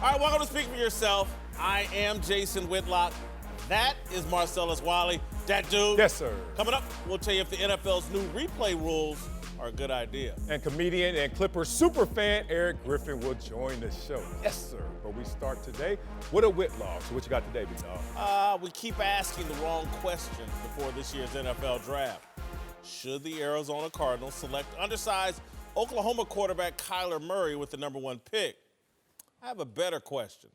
All right, welcome to Speak For Yourself. I am Jason Whitlock. That is Marcellus Wiley. That dude. Yes, sir. Coming up, we'll tell you if the NFL's new replay rules are a good idea. And comedian and Clippers superfan Eric Griffin will join the show. Yes, sir. But we start today with a Whitlock. So what you got today, big dog? We keep asking the wrong questions before this year's NFL draft. Should the Arizona Cardinals select undersized Oklahoma quarterback Kyler Murray with the #1 pick? I have a better question.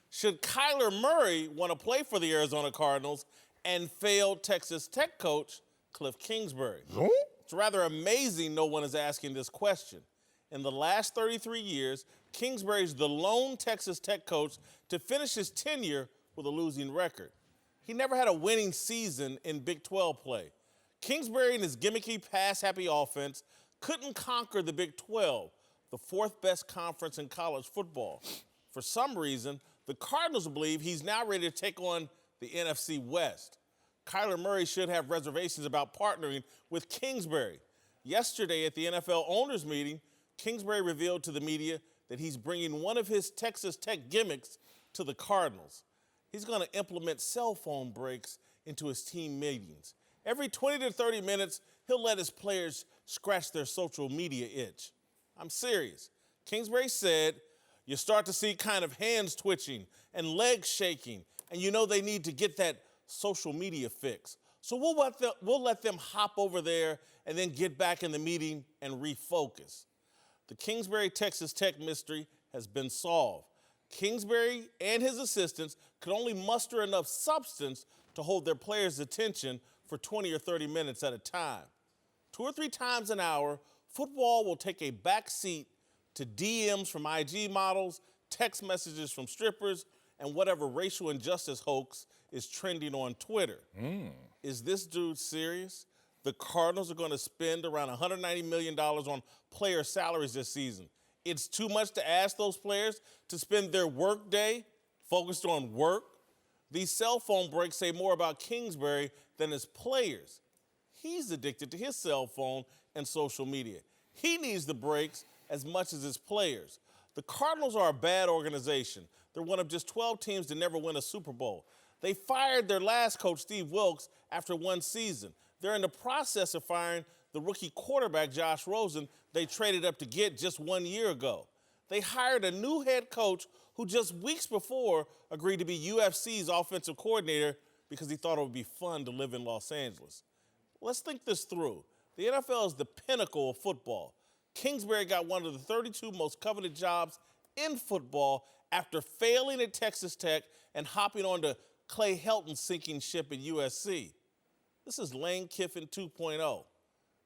Should Kyler Murray want to play for the Arizona Cardinals and failed Texas Tech coach Kliff Kingsbury? It's rather amazing no one is asking this question. In the last 33 years, Kingsbury is the lone Texas Tech coach to finish his tenure with a losing record. He never had a winning season in Big 12 play. Kingsbury and his gimmicky pass-happy offense couldn't conquer the Big 12, the fourth best conference in college football. For some reason, the Cardinals believe he's now ready to take on the NFC West. Kyler Murray should have reservations about partnering with Kingsbury. Yesterday at the NFL owners meeting, Kingsbury revealed to the media that he's bringing one of his Texas Tech gimmicks to the Cardinals. He's going to implement cell phone breaks into his team meetings. Every 20 to 30 minutes, he'll let his players scratch their social media itch. I'm serious. Kingsbury said you start to see kind of hands twitching and legs shaking, and you know they need to get that social media fix. So we'll let them hop over there and then get back in the meeting and refocus. The Kingsbury Texas Tech mystery has been solved. Kingsbury and his assistants could only muster enough substance to hold their players' attention for 20 or 30 minutes at a time. 2 or 3 times an hour, football will take a back seat to DMs from IG models, text messages from strippers, and whatever racial injustice hoax is trending on Twitter. Is this dude serious? The Cardinals are going to spend around $190 million on player salaries this season. It's too much to ask those players to spend their work day focused on work. These cell phone breaks say more about Kingsbury than his players. He's addicted to his cell phone and social media. He needs the breaks as much as his players. The Cardinals are a bad organization. They're one of just 12 teams to never win a Super Bowl. They fired their last coach, Steve Wilks, after 1 season. They're in the process of firing the rookie quarterback, Josh Rosen, they traded up to get just 1 year ago. They hired a new head coach who just weeks before agreed to be UFC's offensive coordinator because he thought it would be fun to live in Los Angeles. Let's think this through. The NFL is the pinnacle of football. Kingsbury got one of the 32 most coveted jobs in football after failing at Texas Tech and hopping onto Clay Helton's sinking ship at USC. This is Lane Kiffin 2.0.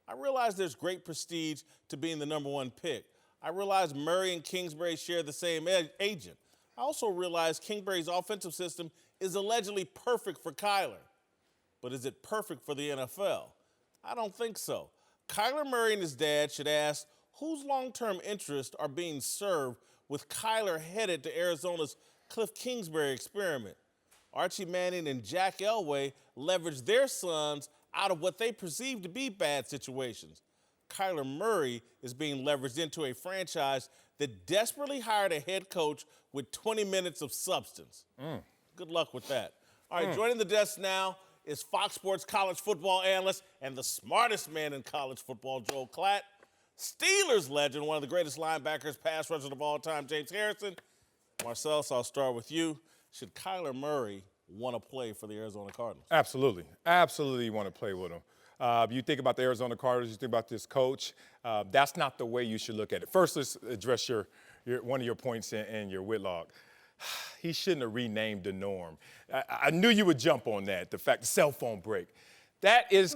I realize there's great prestige to being the #1 pick. I realize Murray and Kingsbury share the same agent. I also realize Kingsbury's offensive system is allegedly perfect for Kyler. But is it perfect for the NFL? I don't think so. Kyler Murray and his dad should ask whose long-term interests are being served with Kyler headed to Arizona's Kliff Kingsbury experiment. Archie Manning and Jack Elway leveraged their sons out of what they perceive to be bad situations. Kyler Murray is being leveraged into a franchise that desperately hired a head coach with 20 minutes of substance. Good luck with that. All right, joining the desk now is Fox Sports college football analyst and the smartest man in college football, Joel Klatt. Steelers legend, one of the greatest linebackers, pass rushers of all time, James Harrison. Marcellus, I'll start with you. Should Kyler Murray want to play for the Arizona Cardinals? Absolutely. Absolutely want to play with him. You think about the Arizona Cardinals, you think about this coach. That's not the way you should look at it. First, let's address one of your points in your Whitlock. He shouldn't have renamed the norm. I knew you would jump on that, the fact the cell phone break. That is,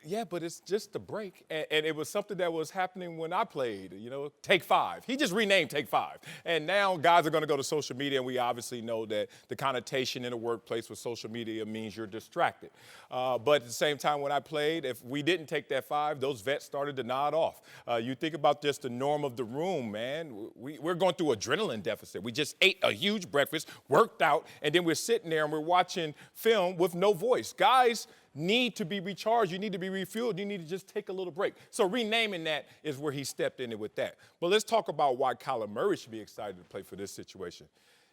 yeah, but it's just a break. And it was something that was happening when I played, Take 5. He just renamed Take 5. And now guys are going to go to social media, and we obviously know that the connotation in the workplace with social media means you're distracted. But at the same time, when I played, if we didn't take that 5, those vets started to nod off. You think about just the norm of the room, man. We're going through adrenaline deficit. We just ate a huge breakfast, worked out, and then we're sitting there and we're watching film with no voice. Guys need to be recharged. You need to be refueled. You need to just take a little break. So renaming that is where he stepped in it with that. But let's talk about why Kyler Murray should be excited to play for this situation.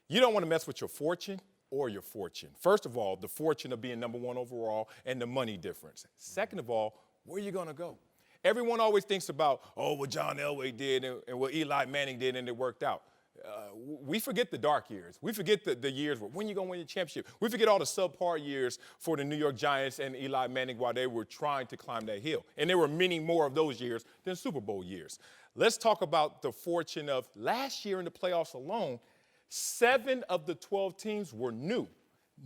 You don't want to mess with your fortune or your fortune. First of all, the fortune of being number 1 overall and the money difference. Second of all, where are you going to go? Everyone always thinks about, what John Elway did and what Eli Manning did, and it worked out. We forget the dark years. We forget the years where when you're going to win your championship. We forget all the subpar years for the New York Giants and Eli Manning while they were trying to climb that hill. And there were many more of those years than Super Bowl years. Let's talk about the fortune of last year in the playoffs alone. 7 of the 12 teams were new.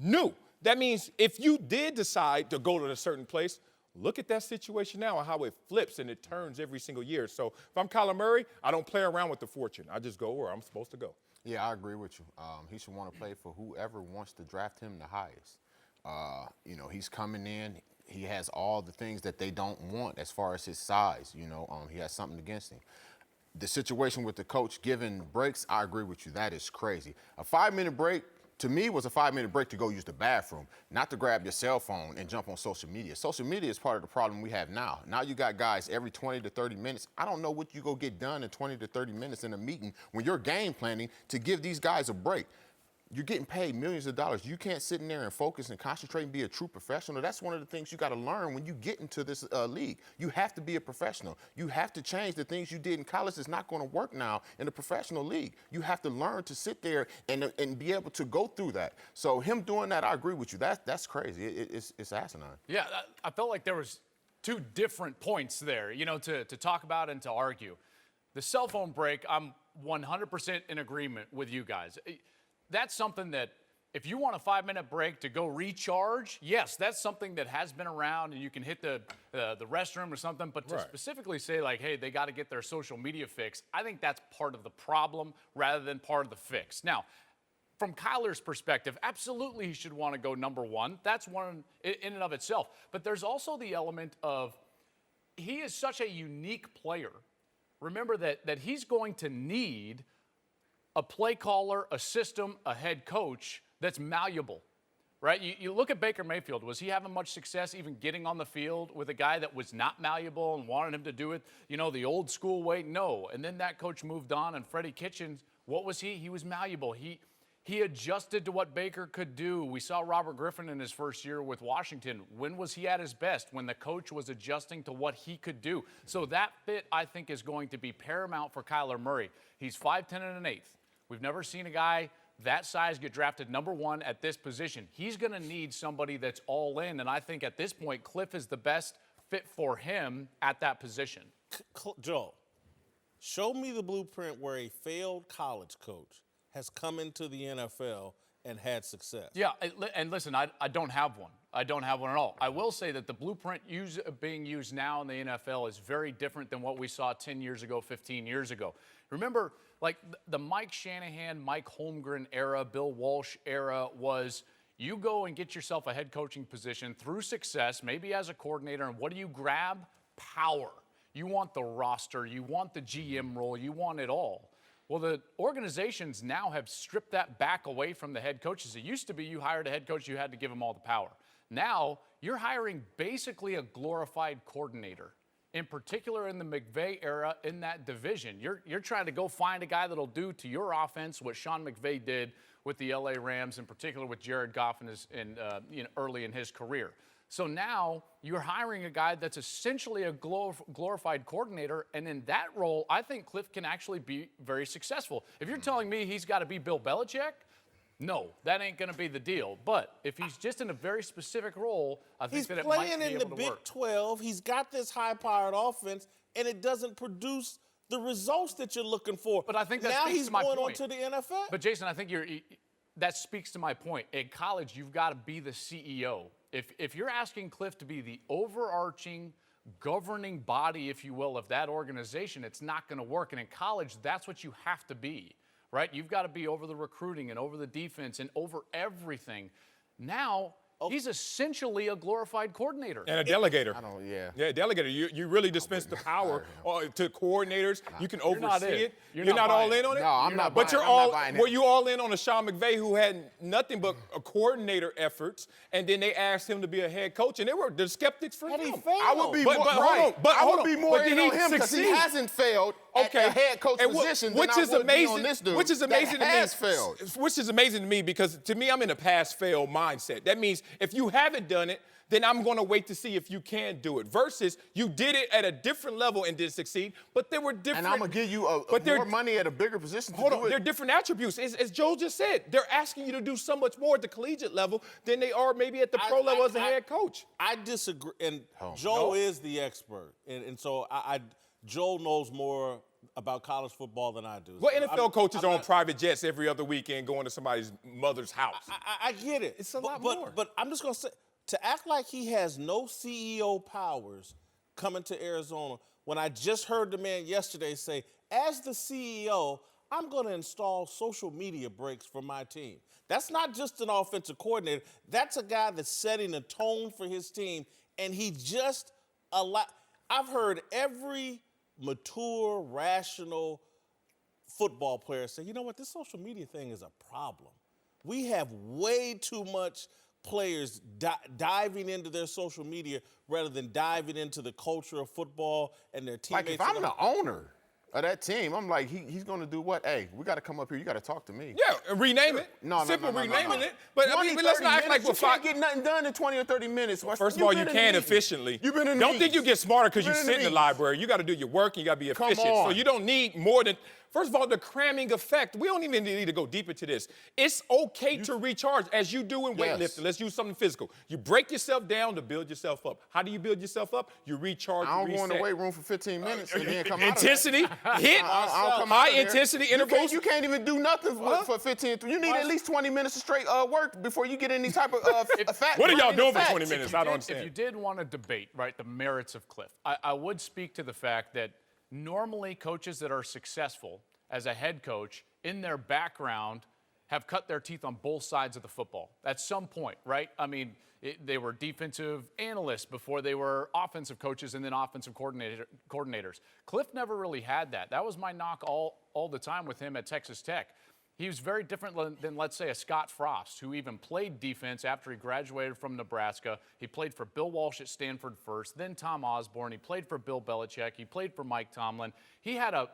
New. That means if you did decide to go to a certain place, look at that situation now and how it flips and it turns every single year. So if I'm Kyler Murray, I don't play around with the fortune. I just go where I'm supposed to go. Yeah, I agree with you. He should want to play for whoever wants to draft him the highest. He's coming in. He has all the things that they don't want as far as his size. He has something against him. The situation with the coach giving breaks, I agree with you. That is crazy. A 5-minute break, to me, was a 5-minute break to go use the bathroom, not to grab your cell phone and jump on social media. Social media is part of the problem we have now. Now you got guys every 20 to 30 minutes. I don't know what you go get done in 20 to 30 minutes in a meeting when you're game planning to give these guys a break. You're getting paid millions of dollars. You can't sit in there and focus and concentrate and be a true professional. That's one of the things you got to learn when you get into this league. You have to be a professional. You have to change the things you did in college. It's not going to work now in the professional league. You have to learn to sit there and be able to go through that. So him doing that, I agree with you. That's crazy. It's asinine. Yeah, I felt like there was 2 different points there, to talk about and to argue. The cell phone break, I'm 100% in agreement with you guys. That's something that if you want a 5-minute break to go recharge, yes, that's something that has been around and you can hit the restroom or something. But to specifically say like, hey, they got to get their social media fix, I think that's part of the problem rather than part of the fix. Now, from Kyler's perspective, absolutely he should want to go number 1. That's one in and of itself. But there's also the element of he is such a unique player. Remember that he's going to need a play caller, a system, a head coach that's malleable, right? You look at Baker Mayfield. Was he having much success even getting on the field with a guy that was not malleable and wanted him to do it, the old school way? No. And then that coach moved on, and Freddie Kitchens, what was he? He was malleable. He adjusted to what Baker could do. We saw Robert Griffin in his first year with Washington. When was he at his best? When the coach was adjusting to what he could do. So that fit, I think, is going to be paramount for Kyler Murray. He's 5'10" and 1/8. We've never seen a guy that size get drafted number 1 at this position. He's going to need somebody that's all in, and I think at this point, Kliff is the best fit for him at that position. Joel, show me the blueprint where a failed college coach has come into the NFL and had success. Yeah, and listen, I don't have one. I don't have one at all. I will say that the blueprint being used now in the NFL is very different than what we saw 10 years ago, 15 years ago. Remember, like the Mike Shanahan, Mike Holmgren era, Bill Walsh era was you go and get yourself a head coaching position through success, maybe as a coordinator, and what do you grab? Power. You want the roster, you want the GM role, you want it all. Well, the organizations now have stripped that back away from the head coaches. It used to be you hired a head coach, you had to give him all the power. Now, you're hiring basically a glorified coordinator, in particular in the McVay era in that division. You're trying to go find a guy that'll do to your offense what Sean McVay did with the LA Rams, in particular with Jared Goff early in his career. So now you're hiring a guy that's essentially a glorified coordinator, and in that role, I think Kliff can actually be very successful. If you're telling me he's got to be Bill Belichick, no, that ain't going to be the deal. But if he's just in a very specific role, I think that it might be able to work. He's playing in the Big 12. He's got this high-powered offense, and it doesn't produce the results that you're looking for. But I think that now speaks he's to my going point. on to the NFL. But Jason, I think that speaks to my point. In college, you've got to be the CEO. If you're asking Kliff to be the overarching governing body, if you will, of that organization, it's not going to work. And in college, that's what you have to be, right? You've got to be over the recruiting and over the defense and over everything. Now, He's essentially a glorified coordinator. And a delegator. Yeah, a delegator. You really dispense the power to coordinators. You can oversee it. You're not all buying in on it? No, I'm not But buying it. were you all in on a Sean McVay who had nothing but a coordinator efforts, and then they asked him to be a head coach, and they were the skeptics for him. I would be more, I would be more in on him because he hasn't failed at a head coach position which is amazing, on this dude which is amazing that to me. has failed. Which is amazing to me because to me, I'm in a pass-fail mindset. That means if you haven't done it, then I'm going to wait to see if you can do it. Versus you did it at a different level and did succeed, but there were different. And I'm going to give you more money at a bigger position to Hold do on, it. there are different attributes. As Joe just said, they're asking you to do so much more at the collegiate level than they are maybe at the pro level as a head coach. I disagree, and Joe is the expert, and so Joe knows more about college football than I do. Well, NFL coaches are on private jets every other weekend going to somebody's mother's house. I get it. It's a lot more. But I'm just going to say, to act like he has no CEO powers coming to Arizona, when I just heard the man yesterday say, as the CEO, I'm going to install social media breaks for my team. That's not just an offensive coordinator. That's a guy that's setting a tone for his team, and he just I've heard every mature, rational football player say, you know what, this social media thing is a problem. We have way too much players diving into their social media rather than diving into the culture of football and their teammates. Like if I'm the owner of that team, I'm like, he's going to do what? Hey, we got to come up here. You got to talk to me. Yeah, and rename it. Simple renaming it. But I mean, let's not act like you can't get nothing done in 20 or 30 minutes. First of all, you can efficiently. You've been in Don't think you get smarter because you sit in the library. You got to do your work and you got to be efficient. So you don't need more than. First of all, the cramming effect. We don't even need to go deep into this. It's okay to recharge as you do in weightlifting. Let's use something physical. You break yourself down to build yourself up. How do you build yourself up? You recharge. I don't go in the weight room for 15 minutes and then come intensity, out hit, high intensity intervals. You can't even do nothing for 15. You need at least 20 minutes of straight work before you get any type of fat. What are y'all doing for 20 minutes? I don't understand. If you did want to debate, right, the merits of Kliff, I would speak to the fact that normally coaches that are successful as a head coach in their background have cut their teeth on both sides of the football at some point, right? I mean, they were defensive analysts before they were offensive coaches and then offensive coordinators. Kliff never really had that. That was my knock all the time with him at Texas Tech. He was very different than, let's say, a Scott Frost, who even played defense after he graduated from Nebraska. He played for Bill Walsh at Stanford first, then Tom Osborne. He played for Bill Belichick. He played for Mike Tomlin. He had a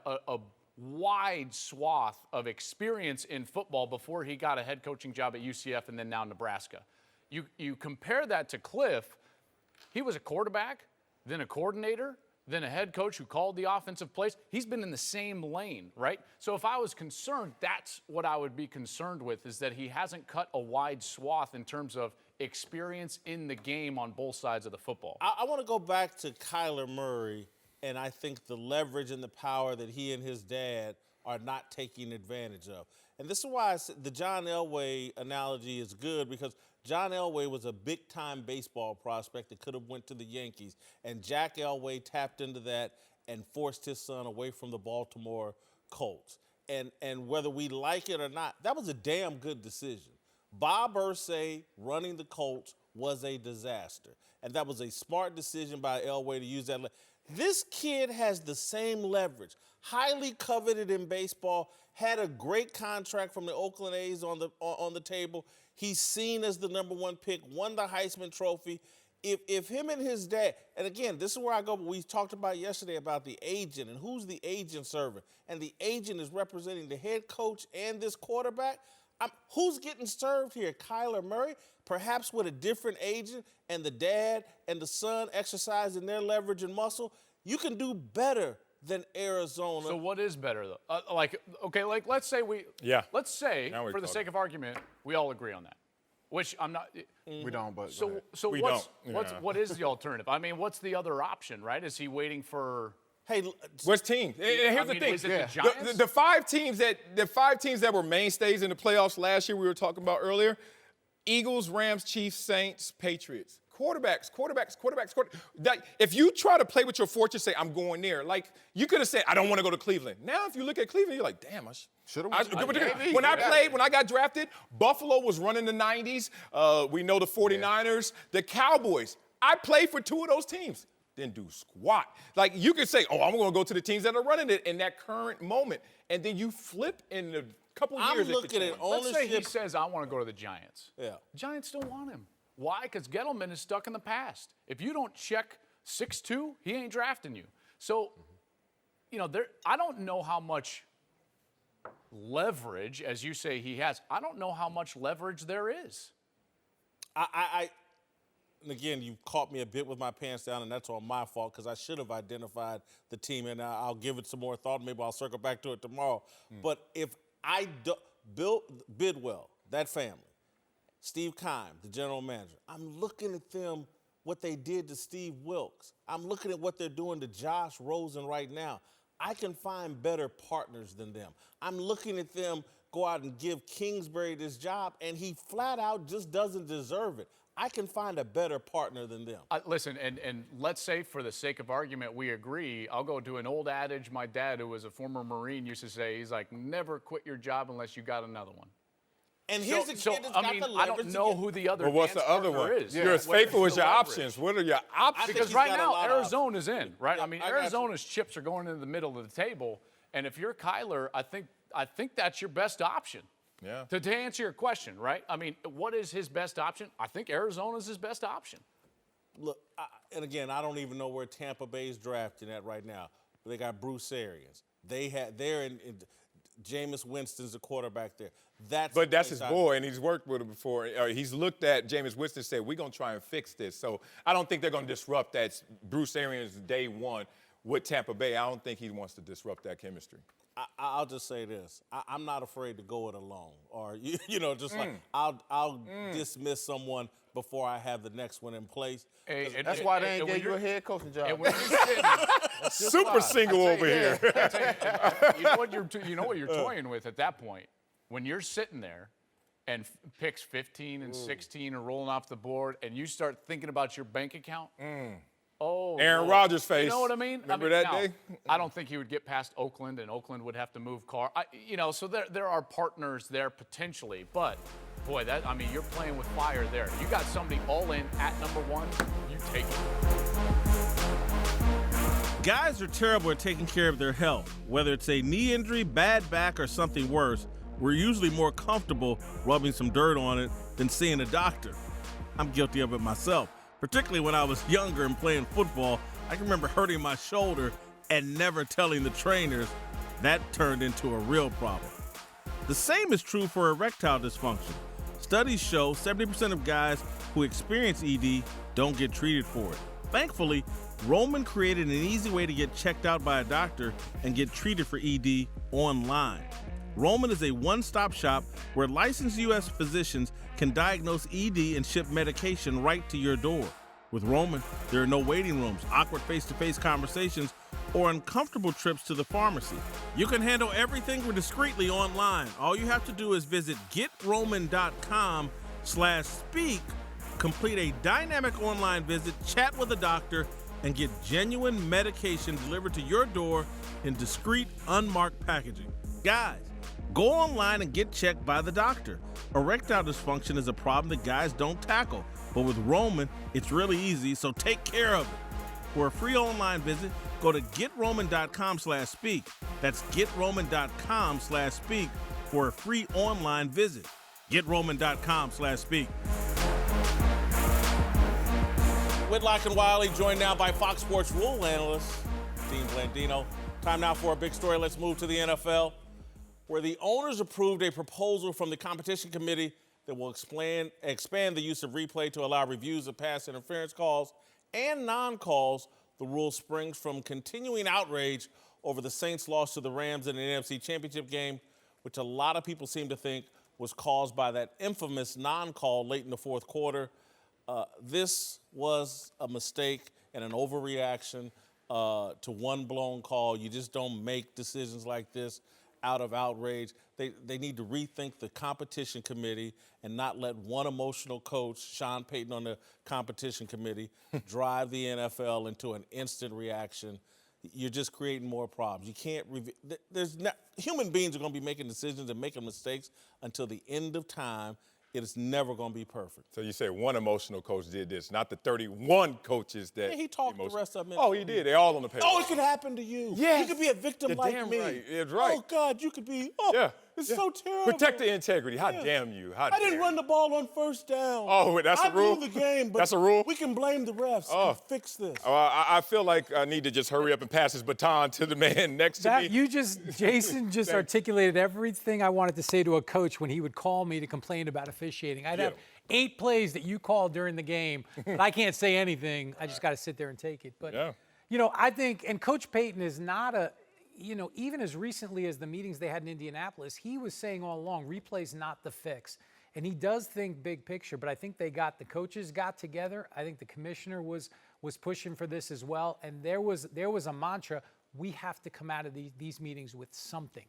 wide swath of experience in football before he got a head coaching job at UCF and then now Nebraska. You compare that to Kliff, he was a quarterback, then a coordinator, then a head coach who called the offensive plays. He's been in the same lane, right? So if I was concerned, that's what I would be concerned with, is that he hasn't cut a wide swath in terms of experience in the game on both sides of the football. I want to go back to Kyler Murray, and I think the leverage and the power that he and his dad are not taking advantage of. And this is why the John Elway analogy is good, because John Elway was a big-time baseball prospect that could have went to the Yankees, and Jack Elway tapped into that and forced his son away from the Baltimore Colts. And whether we like it or not, that was a damn good decision. Bob Irsay running the Colts was a disaster, and that was a smart decision by Elway to use that. This kid has the same leverage, highly coveted in baseball, had a great contract from the Oakland A's on the table. He's seen as the #1 pick, won the Heisman Trophy. If him and his dad, and again, this is where I go, we talked about yesterday about the agent and who's the agent serving, and the agent is representing the head coach and this quarterback. Who's getting served here? Kyler Murray, perhaps with a different agent, and the dad and the son exercising their leverage and muscle. You can do better than Arizona. So what is better, though? Let's say let's say, for the sake of argument, we all agree on that, which I'm not. We don't, but so we what is the alternative? I mean, what's the other option, right? Is he waiting for? Hey, what's team? Here's the thing. Is it the Giants? The five teams that were mainstays in the playoffs last year, we were talking about earlier: Eagles, Rams, Chiefs, Saints, Patriots. quarterbacks. Like, if you try to play with your fortune, say, I'm going there. Like, you could have said, I don't want to go to Cleveland. Now, if you look at Cleveland, you're like, damn, Should've when I got drafted, Buffalo was running the 90s. We know the 49ers, the Cowboys. I played for two of those teams. Didn't do squat. Like, you could say, I'm going to go to the teams that are running it in that current moment. And then you flip in a couple years. I'm looking at ownership. Let's say he says, I want to go to the Giants. Yeah. Giants don't want him. Why? Because Gettleman is stuck in the past. If you don't check 6'2", he ain't drafting you. So, I don't know how much leverage, as you say he has, I don't know how much leverage there is. And again, you caught me a bit with my pants down, and that's all my fault because I should have identified the team, and I'll give it some more thought. Maybe I'll circle back to it tomorrow. But if I built Bidwell, that family, Steve Keim, the general manager, I'm looking at them, what they did to Steve Wilkes. I'm looking at what they're doing to Josh Rosen right now. I can find better partners than them. I'm looking at them go out and give Kingsbury this job, and he flat out just doesn't deserve it. I can find a better partner than them. Listen, and let's say for the sake of argument we agree, I'll go to an old adage my dad, who was a former Marine, used to say, he's like, never quit your job unless you got another one. And here's the kid that's got the leverage. I don't know who the other what's the other one? is. You're as faithful as your options. What are your options? Because right now, Arizona's in, right? Yeah, Arizona's chips are going into the middle of the table. And if you're Kyler, I think that's your best option. Yeah. To answer your question, right? I mean, what is his best option? I think Arizona's his best option. Look, and again, I don't even know where Tampa Bay's drafting at right now. But they got Bruce Arians. They're in Jameis Winston's the quarterback there. That's his boy, and he's worked with him before. He's looked at Jameis Winston and said, we're going to try and fix this. So I don't think they're going to disrupt that Bruce Arians day one with Tampa Bay. I don't think he wants to disrupt that chemistry. I'll just say this. I'm not afraid to go it alone. Or, like I'll dismiss someone before I have the next one in place. That's why they ain't gave you a head coaching job. And when you're sitting, super single over here. You know what you're toying with at that point. When you're sitting there and picks 15 and 16 are rolling off the board and you start thinking about your bank account, Aaron Rodgers' face. You know what I mean? Remember that day? I don't think he would get past Oakland, and Oakland would have to move Carr. So there are partners there potentially, but boy, you're playing with fire there. You got somebody all in at number one, you take it. Guys are terrible at taking care of their health. Whether it's a knee injury, bad back, or something worse, we're usually more comfortable rubbing some dirt on it than seeing a doctor. I'm guilty of it myself. Particularly when I was younger and playing football, I can remember hurting my shoulder and never telling the trainers. That turned into a real problem. The same is true for erectile dysfunction. Studies show 70% of guys who experience ED don't get treated for it. Thankfully, Roman created an easy way to get checked out by a doctor and get treated for ED online. Roman is a one-stop shop where licensed U.S. physicians can diagnose ED and ship medication right to your door. With Roman, there are no waiting rooms, awkward face-to-face conversations, or uncomfortable trips to the pharmacy. You can handle everything discreetly online. All you have to do is visit getroman.com/speak, complete a dynamic online visit, chat with a doctor, and get genuine medication delivered to your door in discreet, unmarked packaging. Guys, go online and get checked by the doctor. Erectile dysfunction is a problem that guys don't tackle, but with Roman, it's really easy, so take care of it. For a free online visit, go to getroman.com/speak. That's getroman.com/speak for a free online visit. Getroman.com/speak. Whitlock and Wiley, joined now by Fox Sports rule analyst Dean Blandino. Time now for a big story. Let's move to the NFL, where the owners approved a proposal from the competition committee that will expand the use of replay to allow reviews of pass interference calls and non-calls. The rule springs from continuing outrage over the Saints' loss to the Rams in an NFC Championship game, which a lot of people seem to think was caused by that infamous non-call late in the fourth quarter. This was a mistake and an overreaction to one blown call. You just don't make decisions like this. out of outrage. They need to rethink the competition committee and not let one emotional coach, Sean Payton on the competition committee, drive the NFL into an instant reaction. You're just creating more problems. You can't human beings are going to be making decisions and making mistakes until the end of time. It is never going to be perfect. So you say one emotional coach did this, not the 31 coaches that. Yeah, he talked the rest of them. Oh, he did. They're all on the payroll. Oh, it could happen to you. Yes. You could be a victim You're like damn me. right. It's right. Oh, God, you could be. Oh, Yeah. it's yeah. so terrible. Protect the integrity. How damn you? How I didn't dare run you. the ball on first down. Oh, that's a rule? I blew the game, but That's a rule? we can blame the refs and fix this. I feel like I need to just hurry up and pass this baton to the man next to me. Jason just articulated everything I wanted to say to a coach when he would call me to complain about officiating. I'd have 8 plays that you called during the game, but I can't say anything. I just got to sit there and take it. But, I think, and Coach Payton is not even as recently as the meetings they had in Indianapolis, he was saying all along, replay's not the fix. And he does think big picture, but I think the coaches got together. I think the commissioner was pushing for this as well. And there was a mantra, we have to come out of these meetings with something.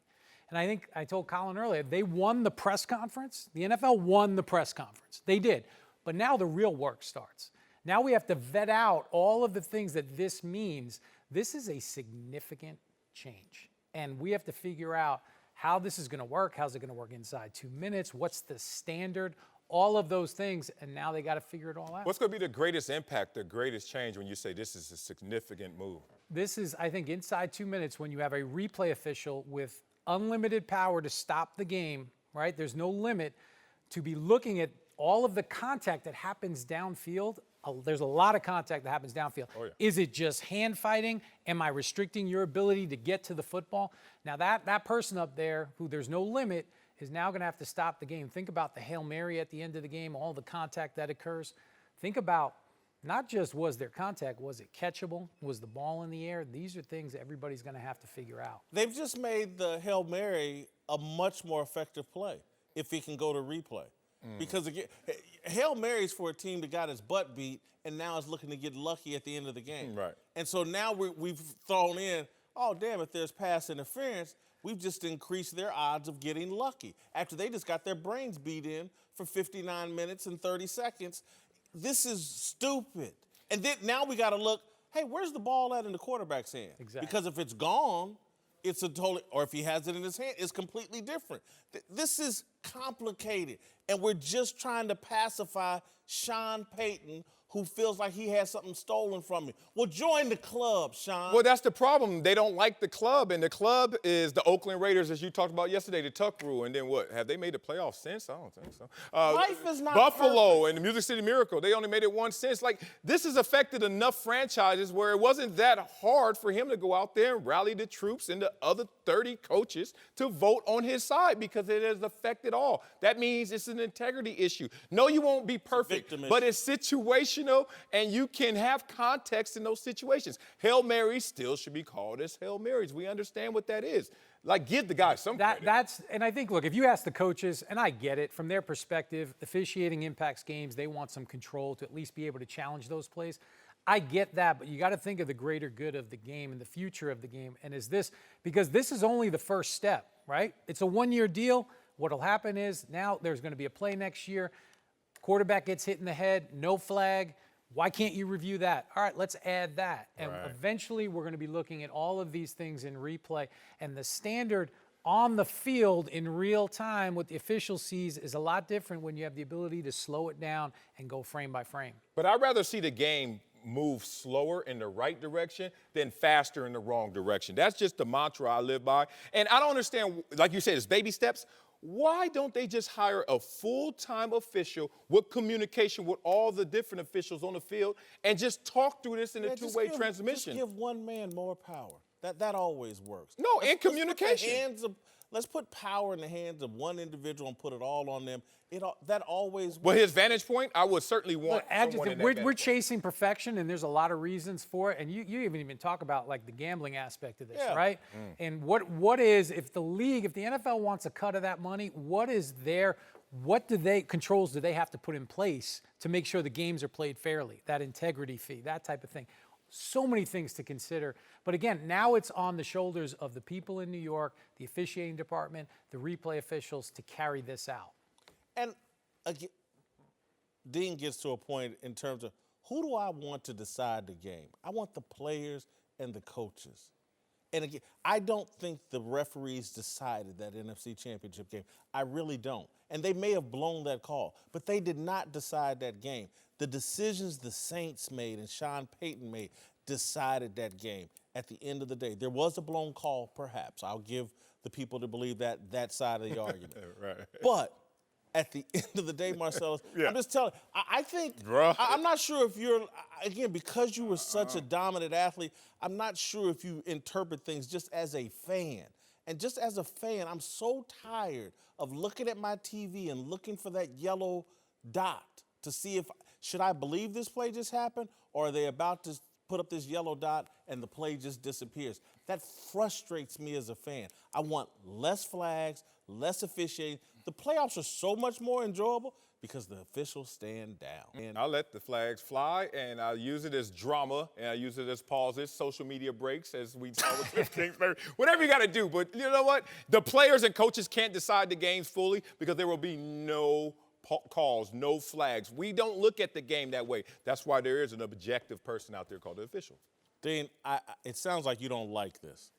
And I think I told Colin earlier, they won the press conference. The NFL won the press conference. They did. But now the real work starts. Now we have to vet out all of the things that this means. This is a significant change. And we have to figure out how this is going to work. How's it going to work inside 2 minutes? What's the standard? All of those things. And now they got to figure it all out. What's going to be the greatest impact, the greatest change when you say this is a significant move? This is, I think, inside 2 minutes when you have a replay official with unlimited power to stop the game, right? There's no limit to be looking at all of the contact that happens downfield. There's a lot of contact that happens downfield. Oh, yeah. Is it just hand fighting? Am I restricting your ability to get to the football? Now that person up there who there's no limit is now going to have to stop the game. Think about the Hail Mary at the end of the game, all the contact that occurs. Think about not just was there contact, was it catchable? Was the ball in the air? These are things that everybody's going to have to figure out. They've just made the Hail Mary a much more effective play if he can go to replay. Because again, Hail Mary's for a team that got his butt beat and now is looking to get lucky at the end of the game. Right. And so now we've thrown in, oh, damn, if there's pass interference, we've just increased their odds of getting lucky after they just got their brains beat in for 59 minutes and 30 seconds. This is stupid. And then now we got to look, hey, where's the ball at in the quarterback's hand? Exactly. Because if it's gone, it's a totally, or if he has it in his hand, it's completely different. This is complicated. And we're just trying to pacify Sean Payton, who feels like he has something stolen from him. Well, join the club, Sean. Well, that's the problem. They don't like the club, and the club is the Oakland Raiders, as you talked about yesterday, the Tuck rule. And then what? Have they made the playoffs since? I don't think so. Life is not Buffalo perfect. and the Music City Miracle, they only made it once since. Like, this has affected enough franchises where it wasn't that hard for him to go out there and rally the troops and the other 30 coaches to vote on his side because it has affected all. That means it's an integrity issue. No, you won't be perfect, but it's situational, and you can have context in those situations. Hail Marys still should be called as Hail Marys. We understand what that is. Like, give the guy some credit. And I think, look, if you ask the coaches, and I get it, from their perspective, officiating impacts games. They want some control to at least be able to challenge those plays. I get that, but you got to think of the greater good of the game and the future of the game. And because this is only the first step, right? It's a one-year deal. What'll happen is now there's going to be a play next year. Quarterback gets hit in the head, no flag. Why can't you review that? All right, let's add that. And eventually we're going to be looking at all of these things in replay. And the standard on the field in real time, what the official sees, is a lot different when you have the ability to slow it down and go frame by frame. But I'd rather see the game move slower in the right direction than faster in the wrong direction. That's just the mantra I live by. And I don't understand, like you said, it's baby steps. Why don't they just hire a full-time official with communication with all the different officials on the field and just talk through this in a two-way transmission? Just give one man more power. That always works. No, and communication. Let's put power in the hands of one individual and put it all on them. That always works. Well, his vantage point, I would certainly want someone in that we're vantage chasing perfection, and there's a lot of reasons for it. And you even talk about like the gambling aspect of this, right? And what is, if the NFL wants a cut of that money, controls do they have to put in place to make sure the games are played fairly? That integrity fee, that type of thing. So many things to consider. But again, now it's on the shoulders of the people in New York, the officiating department, the replay officials to carry this out. And again, Dean gets to a point in terms of who do I want to decide the game? I want the players and the coaches. And again, I don't think the referees decided that NFC Championship game. I really don't. And they may have blown that call, but they did not decide that game. The decisions the Saints made and Sean Payton made decided that game at the end of the day. There was a blown call, perhaps. I'll give the people to believe that side of the argument. Right. But at the end of the day, Marcellus, I'm just telling you, I think, Bruh. I'm not sure if you're, again, because you were such a dominant athlete, I'm not sure if you interpret things just as a fan. And just as a fan, I'm so tired of looking at my TV and looking for that yellow dot to see if, should I believe this play just happened, or are they about to put up this yellow dot and the play just disappears? That frustrates me as a fan. I want less flags, less officiating. The playoffs are so much more enjoyable because the officials stand down. And I let the flags fly, and I use it as drama, and I use it as pauses, social media breaks, as we saw with Kliff Kingsbury. Whatever you got to do, but you know what? The players and coaches can't decide the games fully because there will be no calls, no flags. We don't look at the game that way. That's why there is an objective person out there called the official. Dean, it sounds like you don't like this.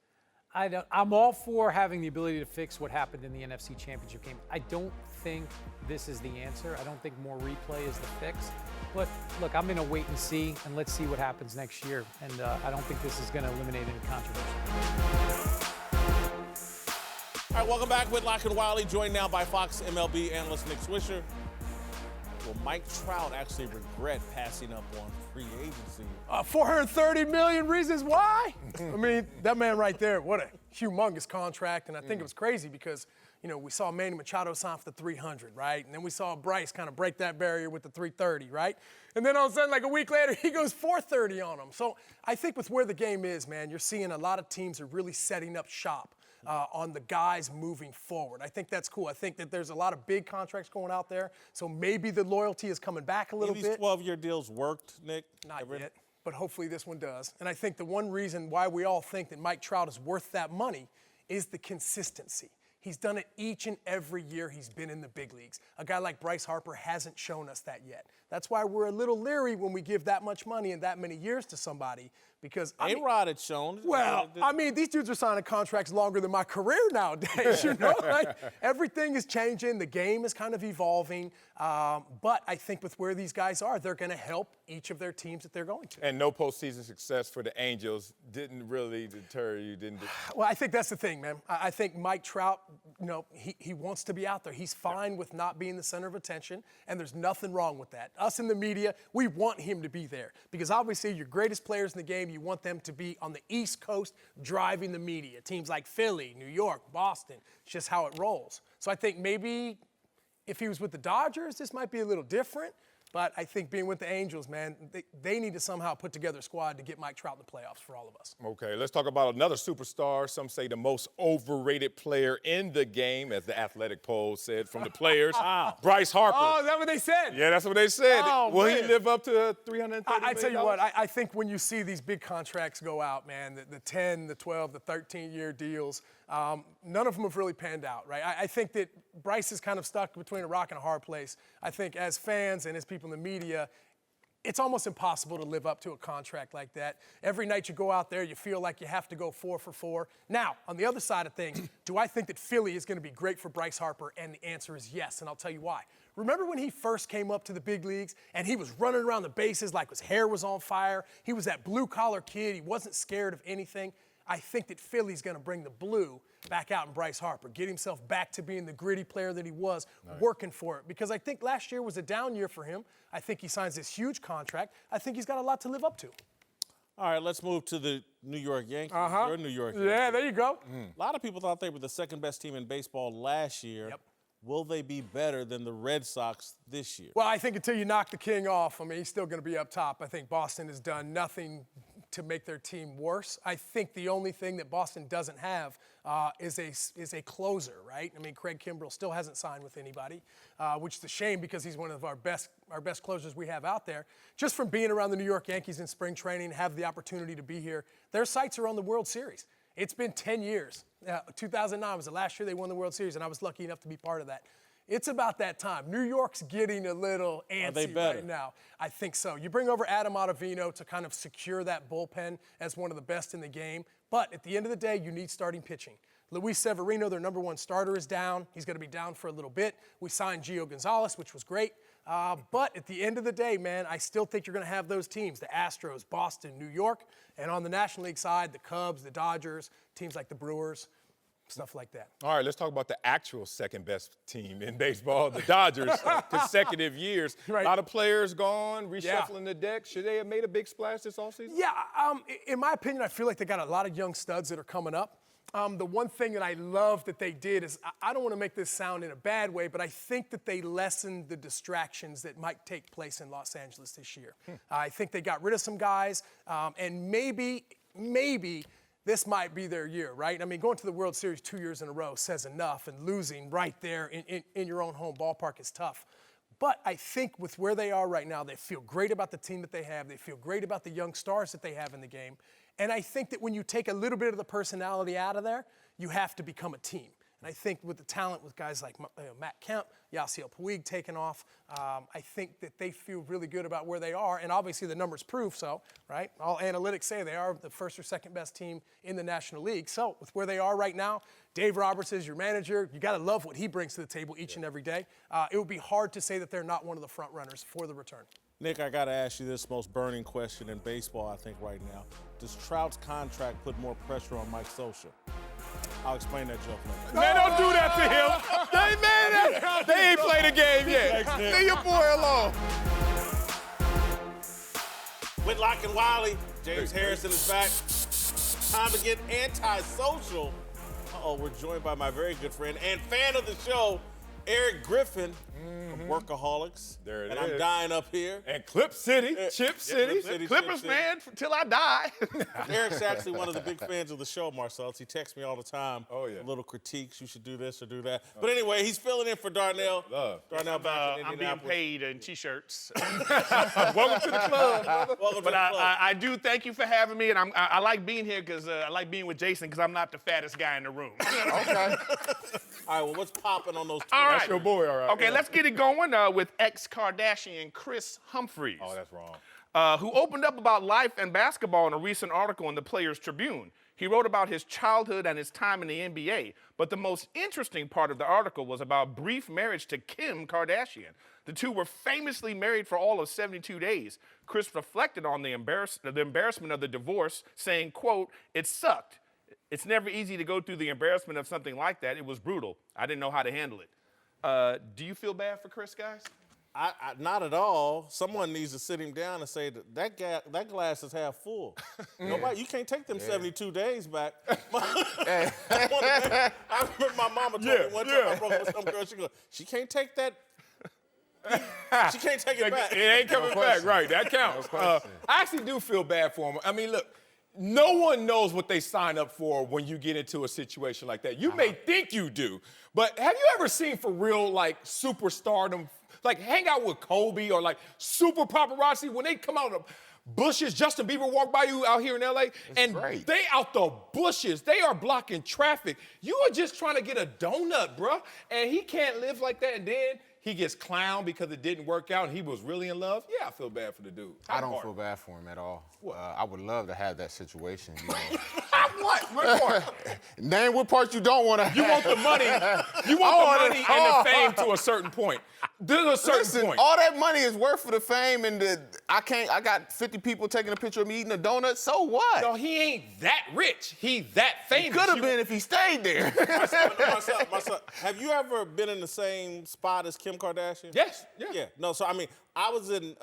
I'm all for having the ability to fix what happened in the NFC Championship game. I don't think this is the answer. I don't think more replay is the fix. But look, I'm going to wait and see, and let's see what happens next year. And I don't think this is going to eliminate any controversy. All right, welcome back. Whitlock and Wiley, joined now by Fox MLB analyst Nick Swisher. Will Mike Trout actually regret passing up on free agency? 430 million reasons why. I mean, that man right there, what a humongous contract. And I think it was crazy because, you know, we saw Manny Machado sign for the 300, right? And then we saw Bryce kind of break that barrier with the 330, right? And then all of a sudden, like a week later, he goes 430 on him. So I think with where the game is, man, you're seeing a lot of teams are really setting up shop on the guys moving forward. I think that's cool. I think that there's a lot of big contracts going out there, so maybe the loyalty is coming back a little bit. These 12-year deals worked, Nick? Not yet, but hopefully this one does. And I think the one reason why we all think that Mike Trout is worth that money is the consistency. He's done it each and every year he's been in the big leagues. A guy like Bryce Harper hasn't shown us that yet. That's why we're a little leery when we give that much money and that many years to somebody because A-Rod had shown. Well, I mean, these dudes are signing contracts longer than my career nowadays, you know? Like, everything is changing. The game is kind of evolving. But I think with where these guys are, they're going to help each of their teams that they're going to. And no postseason success for the Angels didn't really deter you, didn't it? Well, I think that's the thing, man. I think Mike Trout, you know, he wants to be out there. He's fine with not being the center of attention, and there's nothing wrong with that. Us in the media, we want him to be there because obviously your greatest players in the game, you want them to be on the East Coast driving the media. Teams like Philly, New York, Boston, it's just how it rolls. So I think maybe if he was with the Dodgers, this might be a little different. But I think being with the Angels, man, they need to somehow put together a squad to get Mike Trout in the playoffs for all of us. Okay, let's talk about another superstar. Some say the most overrated player in the game, as the athletic poll said from the players. Bryce Harper. Oh, is that what they said? Yeah, that's what they said. Oh, Will he man. live up to $330 I tell you million? what, I think when you see these big contracts go out, man, the 10, the 12, the 13-year deals, none of them have really panned out, right? I think that Bryce is kind of stuck between a rock and a hard place. I think as fans and as people in the media, it's almost impossible to live up to a contract like that. Every night you go out there, you feel like you have to go 4 for 4. Now, on the other side of things, do I think that Philly is going to be great for Bryce Harper? And the answer is yes, and I'll tell you why. Remember when he first came up to the big leagues and he was running around the bases like his hair was on fire? He was that blue-collar kid. He wasn't scared of anything. I think that Philly's going to bring the blue back out in Bryce Harper, get himself back to being the gritty player that he was, working for it. Because I think last year was a down year for him. I think he signs this huge contract. I think he's got a lot to live up to. All right, let's move to the New York Yankees. Your New York Yeah, Yankees. there you go. A lot of people thought they were the second best team in baseball last year. Yep. Will they be better than the Red Sox this year? Well, I think until you knock the king off, I mean, he's still going to be up top. I think Boston has done nothing to make their team worse. I think the only thing that Boston doesn't have is a closer, right? I mean, Craig Kimbrell still hasn't signed with anybody, which is a shame because he's one of our best closers we have out there. Just from being around the New York Yankees in spring training, have the opportunity to be here, their sights are on the World Series. It's been 10 years. 2009 was the last year they won the World Series, and I was lucky enough to be part of that. It's about that time. New York's getting a little antsy right now. I think so. You bring over Adam Ottavino to kind of secure that bullpen as one of the best in the game. But at the end of the day, you need starting pitching. Luis Severino, their number one starter, is down. He's going to be down for a little bit. We signed Gio Gonzalez, which was great. But at the end of the day, man, I still think you're going to have those teams, the Astros, Boston, New York. And on the National League side, the Cubs, the Dodgers, teams like the Brewers. Stuff like that. All right, let's talk about the actual second best team in baseball, the Dodgers, consecutive years. Right. A lot of players gone, reshuffling the deck. Should they have made a big splash this offseason? Yeah, in my opinion, I feel like they got a lot of young studs that are coming up. The one thing that I love that they did is, I don't want to make this sound in a bad way, but I think that they lessened the distractions that might take place in Los Angeles this year. I think they got rid of some guys, and maybe this might be their year, right? I mean, going to the World Series 2 years in a row says enough, and losing right there in your own home ballpark is tough. But I think with where they are right now, they feel great about the team that they have. They feel great about the young stars that they have in the game. And I think that when you take a little bit of the personality out of there, you have to become a team. And I think with the talent with guys like Matt Kemp, Yasiel Puig taking off, I think that they feel really good about where they are. And obviously the numbers prove so, right? All analytics say they are the first or second best team in the National League. So with where they are right now, Dave Roberts is your manager. You got to love what he brings to the table each and every day. It would be hard to say that they're not one of the front runners for the return. Nick, I got to ask you this most burning question in baseball, I think, right now. Does Trout's contract put more pressure on Mike Scioscia? I'll explain that joke later. Man, don't do that to him. They ain't played a game yet. Leave your boy alone. Whitlock and Wiley, James Harrison is back. Time to get antisocial. We're joined by my very good friend and fan of the show, Eric Griffin from Workaholics. There it and is. I'm dying up here. And Clip City, Chip City. Clippers, man, till I die. Eric's actually one of the big fans of the show, Marcellus. He texts me all the time. Oh, yeah. Little critiques. You should do this or do that. But anyway, he's filling in for Darnell. Love. Darnell back in I'm being Indianapolis. paid in T-shirts. Welcome to the club, brother. Welcome to But the club. I do thank you for having me, and I like being here because I like being with Jason because I'm not the fattest guy in the room. Okay. All right, well, what's popping on those two? All right. That's your boy, all right. Okay, let's get it going with ex-Kardashian Kris Humphries. Oh, that's wrong. Who opened up about life and basketball in a recent article in the Players Tribune. He wrote about his childhood and his time in the NBA, but the most interesting part of the article was about brief marriage to Kim Kardashian. The two were famously married for all of 72 days. Kris reflected on the embarrassment of the divorce, saying, quote, "It sucked. It's never easy to go through the embarrassment of something like that. It was brutal. I didn't know how to handle it." Do you feel bad for Kris, guys? I not at all. Someone needs to sit him down and say that glass is half full. Nobody, you can't take them 72 days back. I remember my mama told me one time I broke up with some girl. She goes, she can't take that. She can't take it back. It ain't coming back, right? That counts. I actually do feel bad for him. I mean, look, no one knows what they sign up for when you get into a situation like that. You may think you do, but have you ever seen for real, like, superstardom, like hang out with Kobe or like super paparazzi when they come out of bushes? Justin Bieber walk by you out here in LA, and great. they out the bushes. They are blocking traffic. You are just trying to get a donut, bruh, and he can't live like that. And then he gets clowned because it didn't work out and he was really in love. Yeah, I feel bad for the dude. I don't feel bad for him at all. I would love to have that situation. You know. What? What part? Name what part you don't want to have. You want the money. You want the money and the fame to a certain point. There's a certain Listen, point. all that money is worth for the fame, and I got 50 people taking a picture of me eating a donut. So what? No, he ain't that rich. He that famous. Could have been if he stayed there. Marcel, have you ever been in the same spot as Kim Kardashian? Yes. Yeah. Yeah. No, so I mean, I was in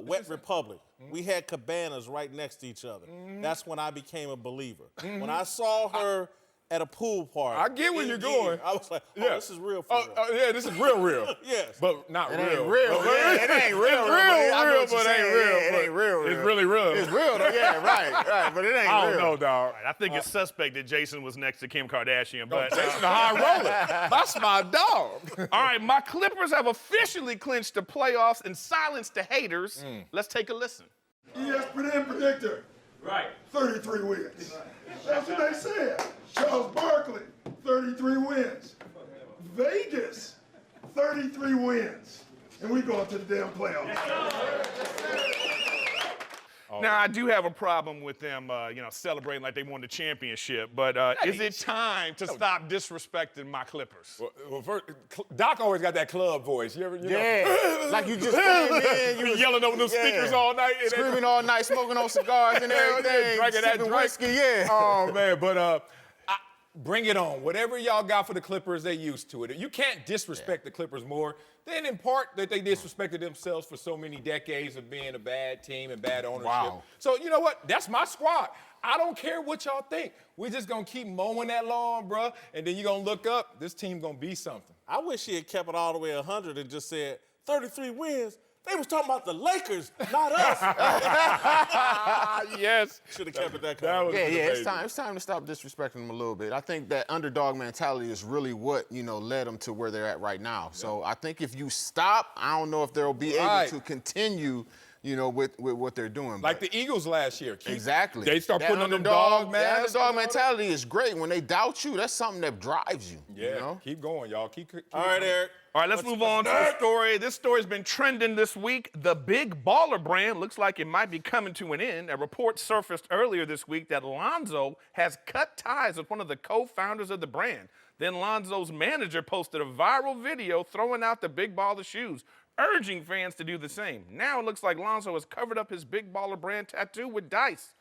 Wet Republic. We had cabanas right next to each other. That's when I became a believer. When I saw her at a pool party. I get where in you're gear. going. I was like, oh, this is real for real. Yeah, this is real. Yes. But not It real. ain't real. But It ain't real. It's I know real, what you're but it ain't saying. real. Yeah, it but ain't real. It's really real. It's real, though. Yeah, right. But it ain't real. I don't know, dog. I think it's suspect that Jason was next to Kim Kardashian, but Jason the high roller. That's my dog. all right, my Clippers have officially clinched the playoffs and silenced the haters. Let's take a listen. ESPN predictor. Right. 33 wins. That's what they said. Charles Barkley, 33 wins. Vegas, 33 wins. And we going to the damn playoffs. Now, I do have a problem with them, celebrating like they won the championship, but is it time to stop disrespecting my Clippers? Well, first, Doc always got that club voice. You ever, you know? Yeah, like you just came in, You yelling over those speakers all night. And screaming all night, smoking on cigars and everything, drinking that sipping drink. whiskey, yeah. Oh, man, but bring it on. Whatever y'all got for the Clippers, they used to it. You can't disrespect the Clippers more than in part that they disrespected themselves for so many decades of being a bad team and bad ownership. Wow. So you know what? That's my squad. I don't care what y'all think. We're just going to keep mowing that lawn, bro, and then you're going to look up. This team going to be something. I wish he had kept it all the way 100 and just said 33 wins. They was talking about the Lakers, not us. Yes. Should have kept it that That close. was Yeah, amazing. it's time to stop disrespecting them a little bit. I think that underdog mentality is really what, led them to where they're at right now. So I think if you stop, I don't know if they'll be able to continue, with what they're doing. Like But the Eagles last year. exactly. They start That putting on them underdog- dog That masks. underdog mentality is great. When they doubt you, that's something that drives you. Yeah, You know? keep going, y'all. Keep All right, Eric. All right, let's move on to the story. This story's been trending this week. The Big Baller brand looks like it might be coming to an end. A report surfaced earlier this week that Lonzo has cut ties with one of the co-founders of the brand. Then Lonzo's manager posted a viral video throwing out the Big Baller shoes, urging fans to do the same. Now it looks like Lonzo has covered up his Big Baller brand tattoo with dice.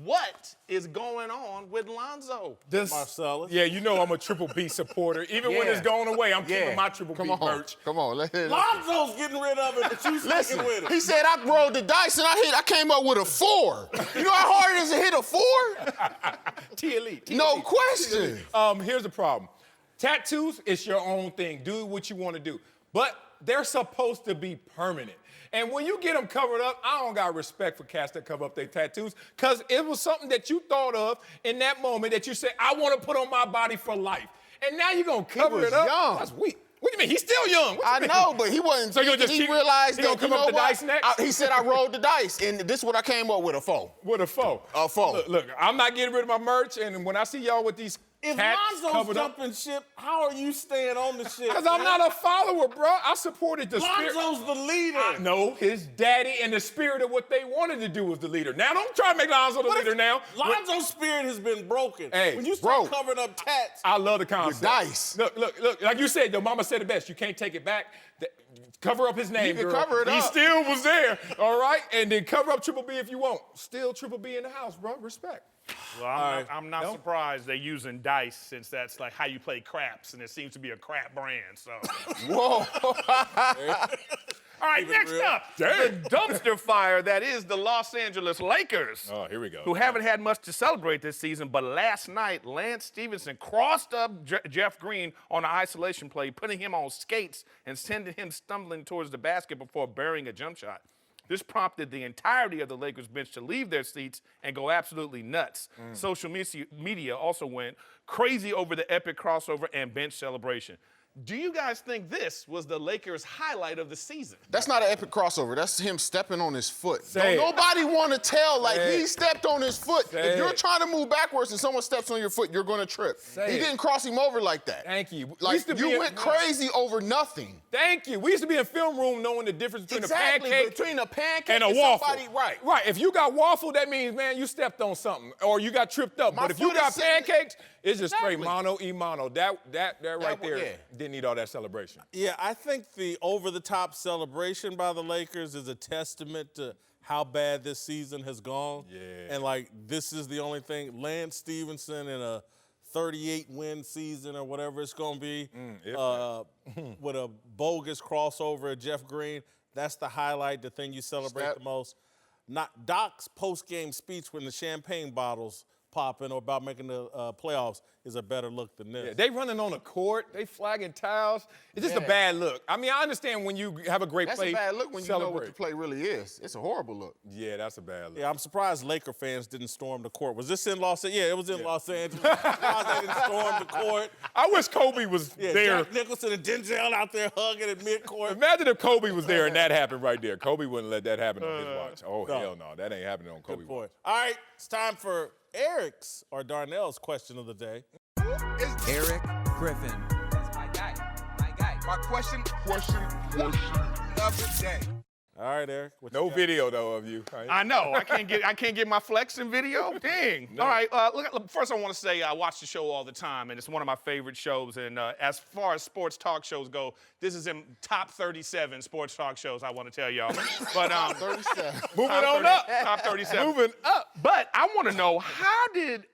What is going on with Lonzo? Marcellus. Yeah, you know I'm a Triple B supporter. Even when Yeah. it's going away, I'm keeping Yeah. my Triple B merch. Come on. Lonzo's getting rid of it, but you sticking Listen, with it. he said I rolled the dice and I came up with a 4. You know how hard it is to hit a 4? T-Elite. No question. Here's the problem. Tattoos, it's your own thing. Do what you want to do. But they're supposed to be permanent. And when you get them covered up, I don't got respect for cats that cover up their tattoos because it was something that you thought of in that moment that you said, I want to put on my body for life. And now you're going to cover was it up? young. That's weak. What do you mean? He's still young. What you I mean? know, but he wasn't. So you'll just he keep- realized he that gonna come you up know the what? dice next? He said I rolled the dice, and this is what I came up with, a 4. With a foe. A foe. Look, I'm not getting rid of my merch, and when I see y'all with these If cats Lonzo's covered up, jumping ship, how are you staying on the ship? because I'm not a follower, bro. I supported the spirit. Lonzo's the leader. No, his daddy and the spirit of what they wanted to do was the leader. Now, don't try to make Lonzo the leader now. Lonzo's spirit has been broken. Hey, when you start bro. covering up tats, I love the concept. dice. Look. Like you said, your mama said it best. You can't take it back. Cover up his name, can girl. cover it He up. still was there, all right? And then cover up Triple B if you want. Still Triple B in the house, bro. Respect. Well, I'm not surprised they're using dice since that's like how you play craps, and it seems to be a crap brand. So, Whoa. all right, next real. up, the dumpster fire that is the Los Angeles Lakers. Oh, here we go. Who haven't had much to celebrate this season, but last night, Lance Stevenson crossed up Jeff Green on an isolation play, putting him on skates and sending him stumbling towards the basket before burying a jump shot. This prompted the entirety of the Lakers bench to leave their seats and go absolutely nuts. Social media also went crazy over the epic crossover and bench celebration. Do you guys think this was the Lakers' highlight of the season? That's not an epic crossover. That's him stepping on his foot. Say Don't it. nobody want to tell like Say he it. stepped on his foot. Say If you're it. trying to move backwards and someone steps on your foot, you're going to trip. Say He it. didn't cross him over like that. Thank you. We Like used to be you in- went crazy over nothing. Thank you. We used to be in film room knowing the difference between Exactly, a pancake between a pancake and a waffle. somebody, right. Right. If you got waffle, that means, man, you stepped on something or you got tripped up. My But if you foot is got sitting- pancakes, it's just straight Exactly. mono e mono. That right there yeah. didn't need all that celebration. yeah, I think the over-the-top celebration by the Lakers is a testament to how bad this season has gone. Yeah. And, like, this is the only thing. Lance Stevenson in a 38-win season or whatever it's going to be with a bogus crossover of Jeff Green. That's the highlight, the thing you celebrate Step. the most. Not Doc's post-game speech when the champagne bottles popping or about making the playoffs is a better look than this. Yeah, they running on the court, they flagging towels. It's just a bad look. I mean, I understand when you have a great play. That's a bad look when you know what the play really is. It's a horrible look. Yeah, that's a bad look. Yeah, I'm surprised Laker fans didn't storm the court. Was this in Los Angeles? Yeah, it was in Los Angeles. I'm surprised they didn't storm the court. I wish Kobe was there. Jack Nicholson and Denzel out there hugging at midcourt. Imagine if Kobe was there and that happened right there. Kobe wouldn't let that happen on his watch. Oh, hell no. That ain't happening on Kobe watch. All right, it's time for Eric's or Darnell's question of the day. Eric Griffin. That's my guy. My question of the day. All right, Eric. No video though of you. Right? I know. I can't get my flexing video. Dang. No. All right. Look, first, I want to say I watch the show all the time, and it's one of my favorite shows. And as far as sports talk shows go, this is in top 37 sports talk shows. I want to tell y'all. But 37. Moving on up. Top 37. Moving up. But I want to know, how did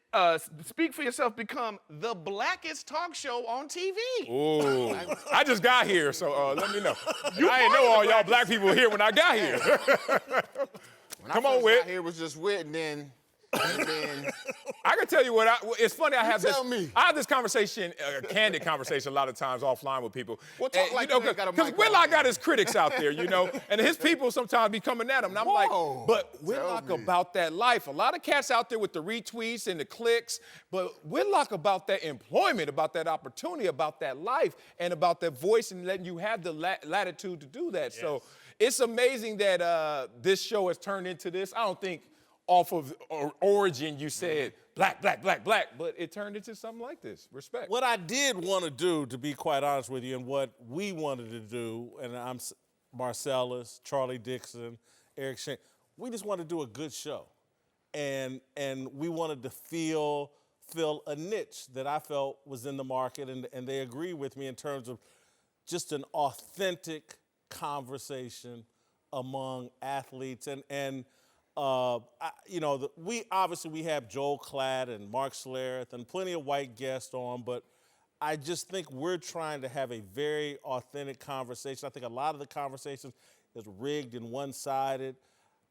Speak for Yourself become the blackest talk show on TV? Ooh. I just got here, so let me know. I didn't know all y'all black people here when I got here. Come on, Whit. Here was just Whit, and then I can tell you what. It's funny. I have this conversation, candid conversation, a lot of times offline with people. Well, talk like you got a because mic Whitlock on. got his critics out there, and his people sometimes be coming at him, and I'm like, but Whitlock about that life. A lot of cats out there with the retweets and the clicks, but Whitlock about that employment, about that opportunity, about that life, and about that voice, and letting you have the latitude to do that. Yes. So it's amazing that this show has turned into this. I don't think off of origin you said black, but it turned into something like this. Respect. What I did want to do, to be quite honest with you, and what we wanted to do, and I'm Marcellus, Charlie Dixon, Eric Shane, we just wanted to do a good show. And we wanted to fill a niche that I felt was in the market, and they agree with me in terms of just an authentic conversation among athletes. We have Joel Klatt and Mark Schlereth and plenty of white guests on, but I just think we're trying to have a very authentic conversation. I think a lot of the conversation is rigged and one-sided.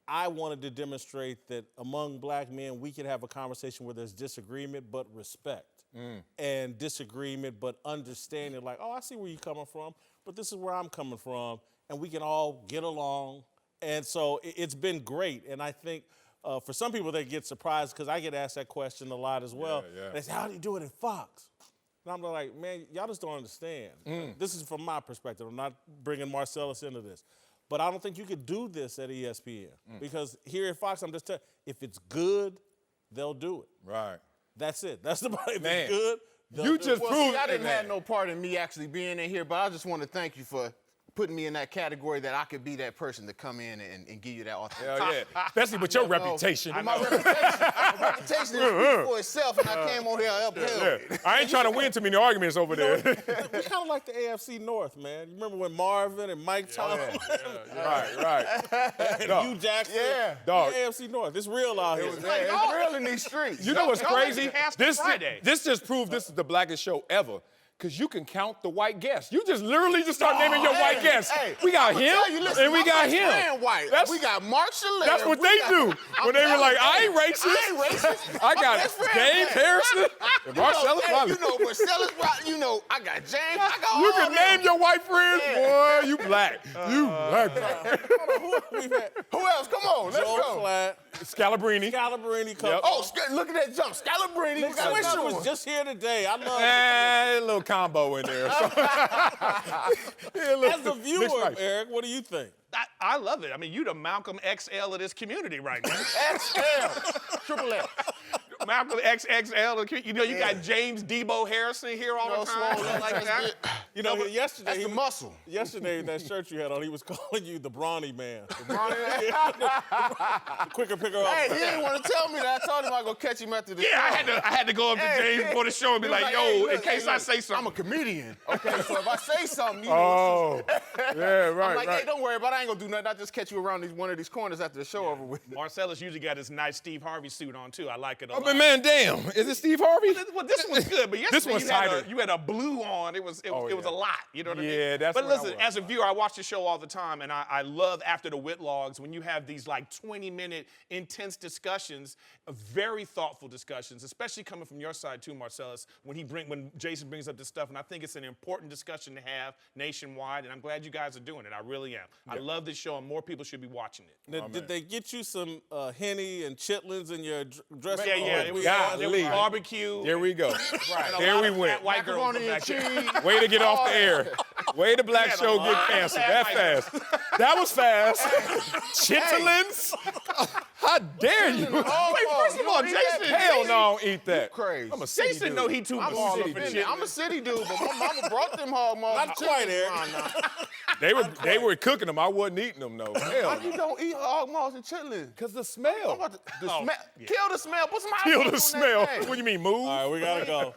I wanted to demonstrate that among black men, we could have a conversation where there's disagreement but respect, and disagreement but understanding, like, oh, I see where you're coming from, but this is where I'm coming from, and we can all get along. And so it's been great. And I think for some people, they get surprised because I get asked that question a lot as well. Yeah. They say, how do you do it at Fox? And I'm like, man, y'all just don't understand. This is from my perspective. I'm not bringing Marcellus into this. But I don't think you could do this at ESPN because here at Fox, I'm just telling you, if it's good, they'll do it. Right. That's it. That's the if Man. it's good, they'll You do just it. proved I didn't have no part in me actually being in here, but I just want to thank you for putting me in that category that I could be that person to come in and give you that authentic. Hell yeah. Especially with your reputation. My reputation is speaks for itself, and I came on here and upheld it. I ain't trying to win too many arguments over there. We kind of like the AFC North, man. You remember when Marvin and Mike Tomlin? Right. And Hugh Jackson? Yeah. Dog. The AFC North. It's real out here. It's real in these streets. You know what's crazy? Friday. This just proved this is the blackest show ever. Because you can count the white guests. You just literally just start naming your white guests. We got him, and we got him. We got Mark Schlereth. That's what they do. When they were like, I ain't racist. I got James Harrison and Marcellus Wiley. Marcellus Wiley. I got James. I got You all can them. name your white friends. Boy, you black. You black. Who else? Come on, let's Joel go. Klatt, Scalabrini. Coach. Oh, look at that jump. Scalabrini. Nick Swisher was just here today. I love A little combo in there. So. As a viewer, Eric, what do you think? I love it. I mean, you the Malcolm XL of this community right now. XL. Triple L. Malcolm XXL. You know, you got James Debo Harrison here all the time. Swole, Like that. You know, yesterday, That's the muscle. Yesterday, that shirt you had on, he was calling you the brawny man. Quicker picker up. Hey, he didn't want to tell me that. I told him I was going to catch him after the show. Yeah, I had to go up to James before the show and be like, yo, hey, in look, case I say something. I'm a comedian. Okay, so if I say something, you Oh, yeah, right, I'm like, right. hey, don't worry about it. I ain't going to do nothing. I'll just catch you around one of these corners after the show over with. Marcellus usually got his nice Steve Harvey suit on, too. I like it a Oh, lot. but man, damn. Is it Steve Harvey? Well, this one's good, but yesterday This one's tighter. you had a blue on. It was a lot. You know what I mean? Yeah, that's But what I listen, was. as a viewer, I watch the show all the time, and I love after the Whitlogs when you have these like 20-minute intense discussions, very thoughtful discussions, especially coming from your side too, Marcellus. When Jason brings up this stuff, and I think it's an important discussion to have nationwide, and I'm glad you guys are doing it. I really am. I love this show, and more people should be watching it. Now, did they get you some Henny and chitlins in your dressing room? Yeah. There was barbecue. There we go. Right. There we went. White girls Macaroni and cheese. Way to get off the air. Way to black had a show lot get of canceled. that That fast. That was fast. Chitlins? How dare you? First of all, Jason. Hell no, I don't eat that. Crazy. I'm a city Jason dude. know he too I'm all bougie up for in chitlins. there. I'm a city dude, but my mama brought them hog maws. Not quite, Eric. They were cooking them. I wasn't eating them, though. Hell Why you don't eat hog maws and chitlins? Because the smell. Kill the smell. Put some Kill ice the on smell. that thing. What do you mean, move? All right, we got to go.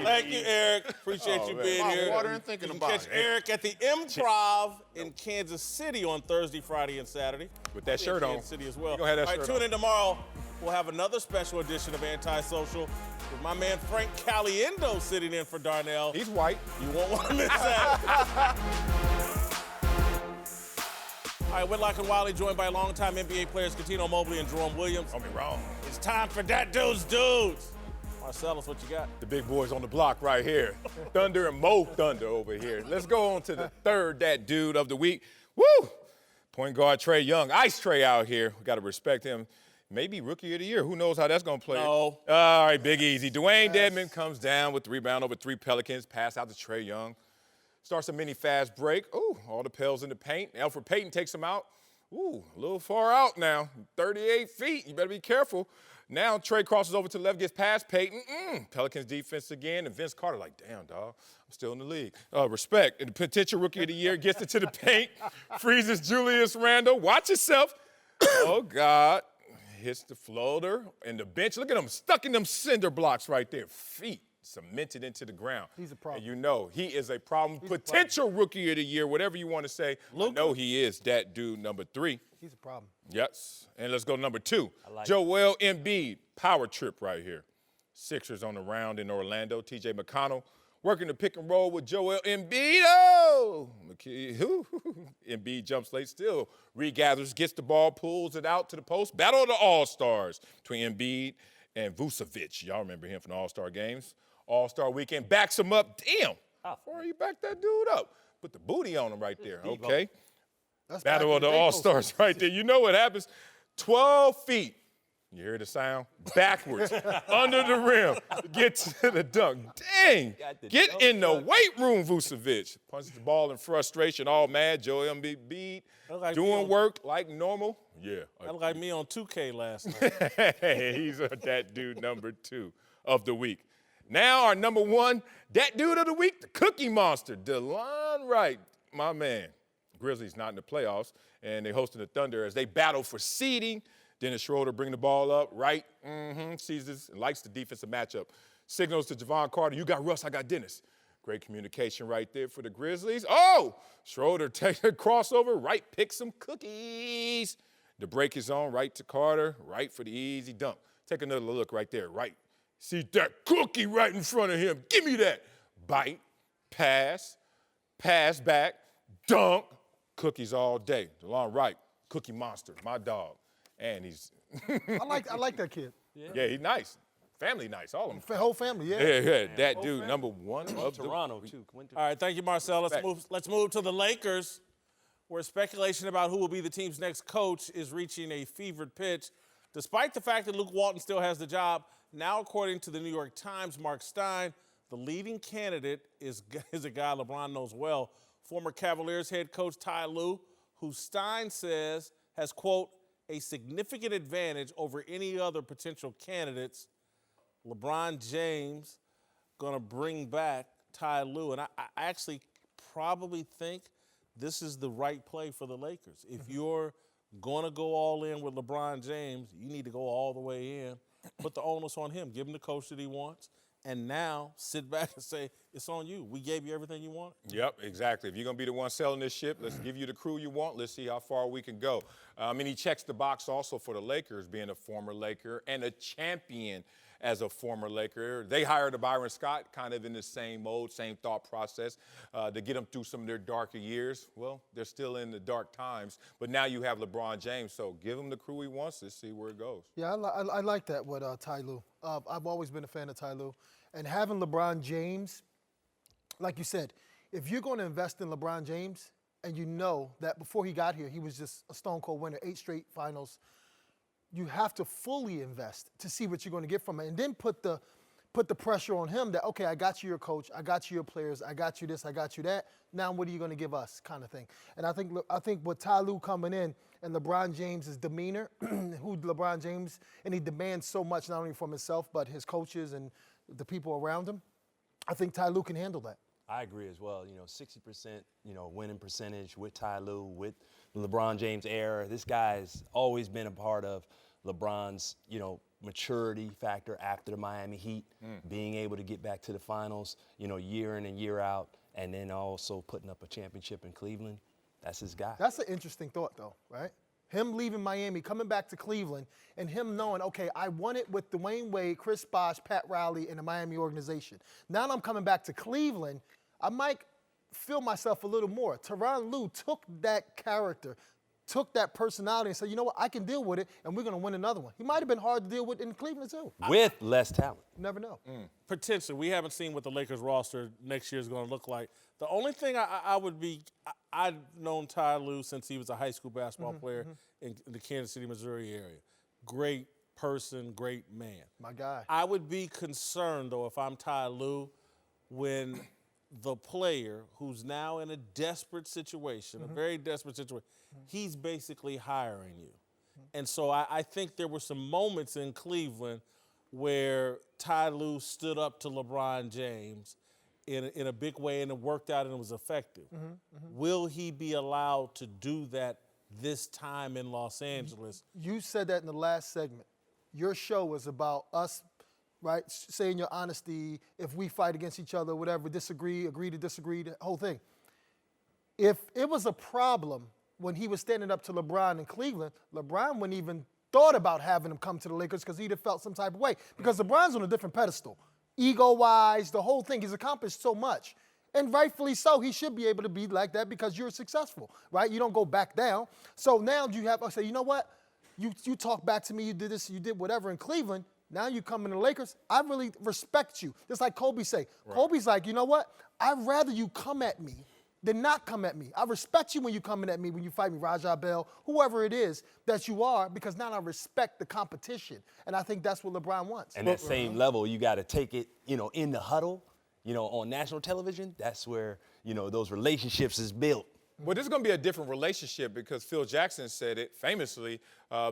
Thank you, Eric. Appreciate you man. being I'm here. watering and thinking you about can catch it. Eric at the Improv in Kansas City on Thursday, Friday, and Saturday. With that In shirt on. Kansas City as well. You gonna have that All right, shirt tune on. in tomorrow. We'll have another special edition of Antisocial with my man Frank Caliendo sitting in for Darnell. He's white. You won't want to miss that. All right, Whitlock and Wiley joined by longtime NBA players Catino Mobley and Jerome Williams. Don't be wrong. It's time for That Dude's Dudes. Marcellus, what you got? The big boys on the block right here. Thunder and Mo Thunder over here. Let's go on to the third That Dude of the week. Woo! Point guard Trae Young. Ice Trae out here. We got to respect him. Maybe Rookie of the Year. Who knows how that's going to play? No. All right, Big Easy. Dwayne Dedmon comes down with the rebound over 3 Pelicans. Pass out to Trae Young. Starts a mini fast break. Ooh, all the Pels in the paint. Alfred Payton takes him out. Ooh, a little far out now. 38 feet. You better be careful. Now Trae crosses over to the left, gets past Payton. Pelicans defense again, and Vince Carter like, damn, dog, I'm still in the league. Respect. And the potential Rookie of the Year gets it to the paint, freezes Julius Randle. Watch yourself. Oh, God. Hits the floater and the bench. Look at him stuck in them cinder blocks right there. Feet cemented into the ground. He's a problem. And you know he is a problem. Potential Rookie of the Year, whatever you want to say. I know he is that dude number 3. He's a problem. Yes. And let's go number 2. Joel Embiid, power trip right here. Sixers on the round in Orlando. TJ McConnell working the pick and roll with Joel Embiid. Oh! Embiid jumps late, still regathers, gets the ball, pulls it out to the post. Battle of the All-Stars between Embiid and Vucevic. Y'all remember him from the All-Star games. All-Star weekend backs him up. Damn. How far you back that dude up? Put the booty on him right there. Okay. Battle of the All-Stars right there. You know what happens. 12 feet. You hear the sound? Backwards, under the rim, get to the dunk. Dang, get in the weight room, Vucevic. Punches the ball in frustration, all mad. Joel Embiid doing work like normal. Yeah. That looked like me on 2K last night. He's that dude number 2 of the week. Now our number 1, that dude of the week, the Cookie Monster, DeLon Wright, my man. Grizzlies not in the playoffs, and they hosting the Thunder as they battle for seeding. Dennis Schroeder bring the ball up, right? Sees this and likes the defensive matchup. Signals to Javon Carter, you got Russ, I got Dennis. Great communication right there for the Grizzlies. Oh, Schroeder takes a crossover, right, picks some cookies. The break is on, right to Carter, right for the easy dunk. Take another look right there, right. See that cookie right in front of him. Give me that. Bite, pass back, dunk. Cookies all day. DeLon Wright, Cookie Monster, my dog. And he's I like that kid. yeah, he's nice. Family nice, all of them. Whole family, yeah. Yeah, that dude, number 1 of Toronto, too. All right, thank you, Marcel. Let's move to the Lakers, where speculation about who will be the team's next coach is reaching a fevered pitch. Despite the fact that Luke Walton still has the job, now according to the New York Times, Mark Stein, the leading candidate is a guy LeBron knows well, former Cavaliers head coach Ty Lue, who Stein says has, quote, a significant advantage over any other potential candidates. LeBron James gonna bring back Ty Lue, and I actually probably think this is the right play for the Lakers. If you're gonna go all in with LeBron James, you need to go all the way in. Put the onus on him. Give him the coach that he wants. And now sit back and say, it's on you. We gave you everything you want. Yep, exactly. If you're going to be the one selling this ship, let's give you the crew you want. Let's see how far we can go. He checks the box also for the Lakers, being a former Laker and a champion as a former Laker. They hired a Byron Scott kind of in the same mode, same thought process to get them through some of their darker years. Well, they're still in the dark times, but now you have LeBron James, so give him the crew he wants to see where it goes. Yeah, I like that with Ty Lue. I've always been a fan of Ty Lue. And having LeBron James, like you said, if you're going to invest in LeBron James and you know that before he got here, he was just a stone cold winner, 8 straight finals, you have to fully invest to see what you're going to get from it. And then put the pressure on him that, okay, I got you your coach, I got you your players, I got you this, I got you that. Now what are you going to give us kind of thing. And I think with Ty Lue coming in and LeBron James' demeanor, who LeBron James, and he demands so much not only from himself but his coaches and the people around him, I think Ty Lue can handle that. I agree as well. 60%, winning percentage with Ty Lue, with the LeBron James era. This guy's always been a part of LeBron's, maturity factor after the Miami Heat, being able to get back to the finals, year in and year out, and then also putting up a championship in Cleveland. That's his guy. That's an interesting thought, though, right? Him leaving Miami, coming back to Cleveland, and him knowing, okay, I won it with Dwayne Wade, Chris Bosh, Pat Riley, and the Miami organization. Now I'm coming back to Cleveland, I might feel myself a little more. Tyronn Lue took that character, took that personality and said, you know what, I can deal with it, and we're going to win another one. He might have been hard to deal with in Cleveland, too. With less talent. You never know. Potentially. We haven't seen what the Lakers roster next year is going to look like. The only thing I've known Ty Lue since he was a high school basketball player in the Kansas City, Missouri area. Great person, great man. My guy. I would be concerned, though, if I'm Ty Lue, when the player who's now in a desperate situation, a very desperate situation, he's basically hiring you. And so I think there were some moments in Cleveland where Ty Lue stood up to LeBron James in a big way, and it worked out and it was effective. Will he be allowed to do that this time in Los Angeles? You said that in the last segment. Your show was about us, right, saying your honesty, if we fight against each other, whatever, disagree, agree to disagree, the whole thing. If it was a problem when he was standing up to LeBron in Cleveland, LeBron wouldn't even thought about having him come to the Lakers because he'd have felt some type of way. Because LeBron's on a different pedestal. Ego-wise, the whole thing, he's accomplished so much. And rightfully so, he should be able to be like that because you're successful, right? You don't go back down. So now you have to say, you know what? You talk back to me, you did this, you did whatever in Cleveland. Now you come in the Lakers, I really respect you. Just like Kobe say. Right. Kobe's like, you know what? I'd rather you come at me than not come at me. I respect you when you coming at me, when you fight me, Rajah Bell, whoever it is that you are, because now I respect the competition. And I think that's what LeBron wants. And that same level, you got to take it, in the huddle, on national television. That's where, those relationships is built. Well, this is going to be a different relationship because Phil Jackson said it famously,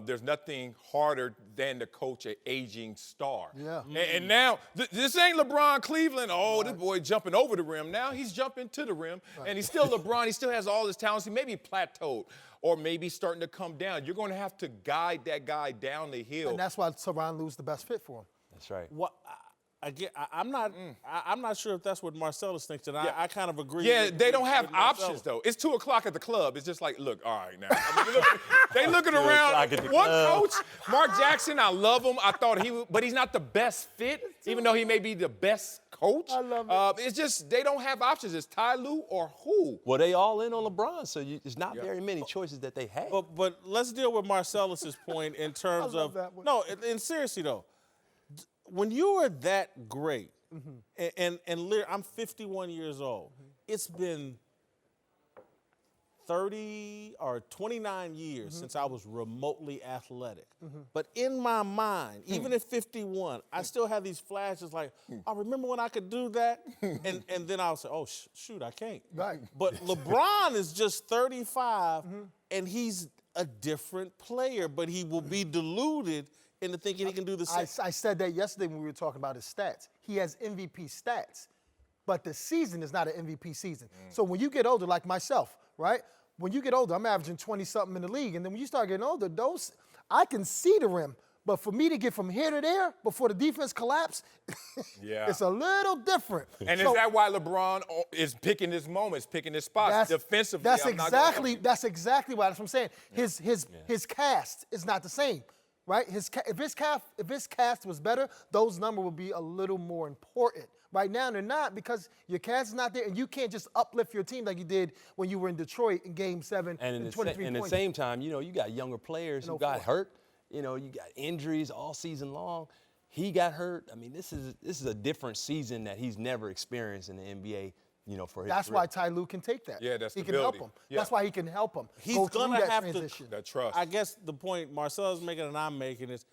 there's nothing harder than to coach an aging star. Yeah. And now, this ain't LeBron Cleveland. Oh, this boy jumping over the rim. Now he's jumping to the rim. Right. And he's still LeBron. He still has all his talents. He may be plateaued or maybe starting to come down. You're going to have to guide that guy down the hill. And that's why Tyronn Lue's the best fit for him. That's right. What? I'm not sure if that's what Marcellus thinks, and I kind of agree. Yeah, they don't have options, though. It's 2 o'clock at the club. It's just like, look, all right, now. They looking around. One coach, Mark Jackson, I love him. I thought but he's not the best fit, even though he may be the best coach. I love it. It's just they don't have options. It's Ty Lue or who? Well, they all in on LeBron, so there's not very many choices that they have. But let's deal with Marcellus's point in terms of – no, and seriously, though. When you are that great, and I'm 51 years old, it's been 30 or 29 years since I was remotely athletic. But in my mind, even at 51, I still have these flashes like, I remember when I could do that, and then I'll say, oh, shoot, I can't. Right. But LeBron is just 35, and he's a different player, but he will be deluded into thinking he can do the same. I said that yesterday when we were talking about his stats. He has MVP stats, but the season is not an MVP season. So when you get older, like myself, right? When you get older, I'm averaging 20-something in the league, and then when you start getting older, I can see the rim. But for me to get from here to there before the defense collapse, it's a little different. And is that why LeBron is picking his moments, picking his spots defensively? That's exactly why. That's what I'm saying. His cast is not the same. right? If his cast was better, those numbers would be a little more important. Right now, they're not because your cast is not there, and you can't just uplift your team like you did when you were in Detroit in Game 7 And and at 23 the points. same time, you got younger players who got hurt. You got injuries all season long. He got hurt. I mean, this is a different season that he's never experienced in the NBA. For his That's career. why Ty Lue can take that. Yeah, that's he the can help ability. him. Yeah. That's why he can help him. He's go through gonna that have transition. That trust. I guess the point Marcellus making and I'm making is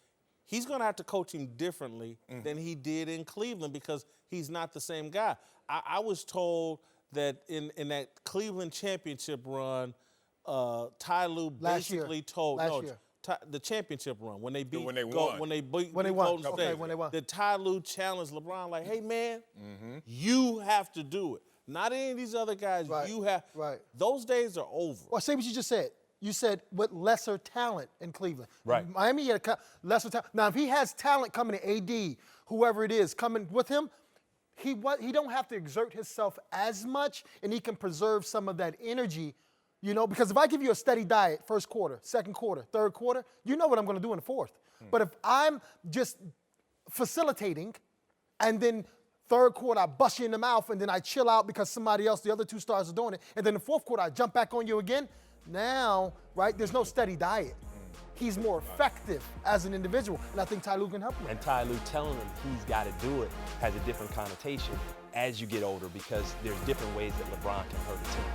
he's going to have to coach him differently than he did in Cleveland because he's not the same guy. I was told that in that Cleveland championship run, Ty Lue basically told the championship run when they beat when they won. when they beat When they won. Golden Okay, State. when they won. That Ty Lue challenged LeBron like, hey man, you have to do it. Not any of these other guys. Right, You have. right. Those days are over. Well, say what you just said. You said with lesser talent in Cleveland. Right. In Miami, he had lesser talent. Now, if he has talent coming to AD, whoever it is, coming with him, he don't have to exert himself as much, and he can preserve some of that energy, because if I give you a steady diet, first quarter, second quarter, third quarter, you know what I'm going to do in the fourth. But if I'm just facilitating and then third quarter, I bust you in the mouth, and then I chill out because somebody else, the other two stars, are doing it. And then the fourth quarter, I jump back on you again. Now, right, there's no steady diet. He's more effective as an individual, and I think Ty Lue can help him. And Ty Lue telling him he's got to do it has a different connotation as you get older because there's different ways that LeBron can hurt a team.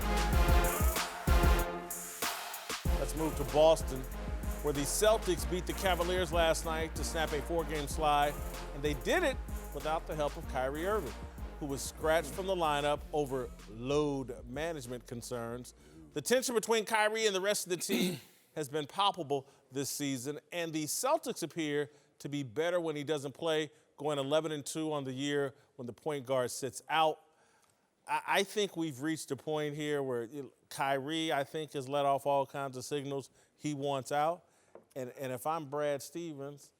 Let's move to Boston, where the Celtics beat the Cavaliers last night to snap a 4-game slide, and they did it without the help of Kyrie Irving, who was scratched from the lineup over load management concerns. The tension between Kyrie and the rest of the team has been palpable this season, and the Celtics appear to be better when he doesn't play, going 11-2 on the year when the point guard sits out. I think we've reached a point here where Kyrie, I think, has let off all kinds of signals he wants out. And if I'm Brad Stevens,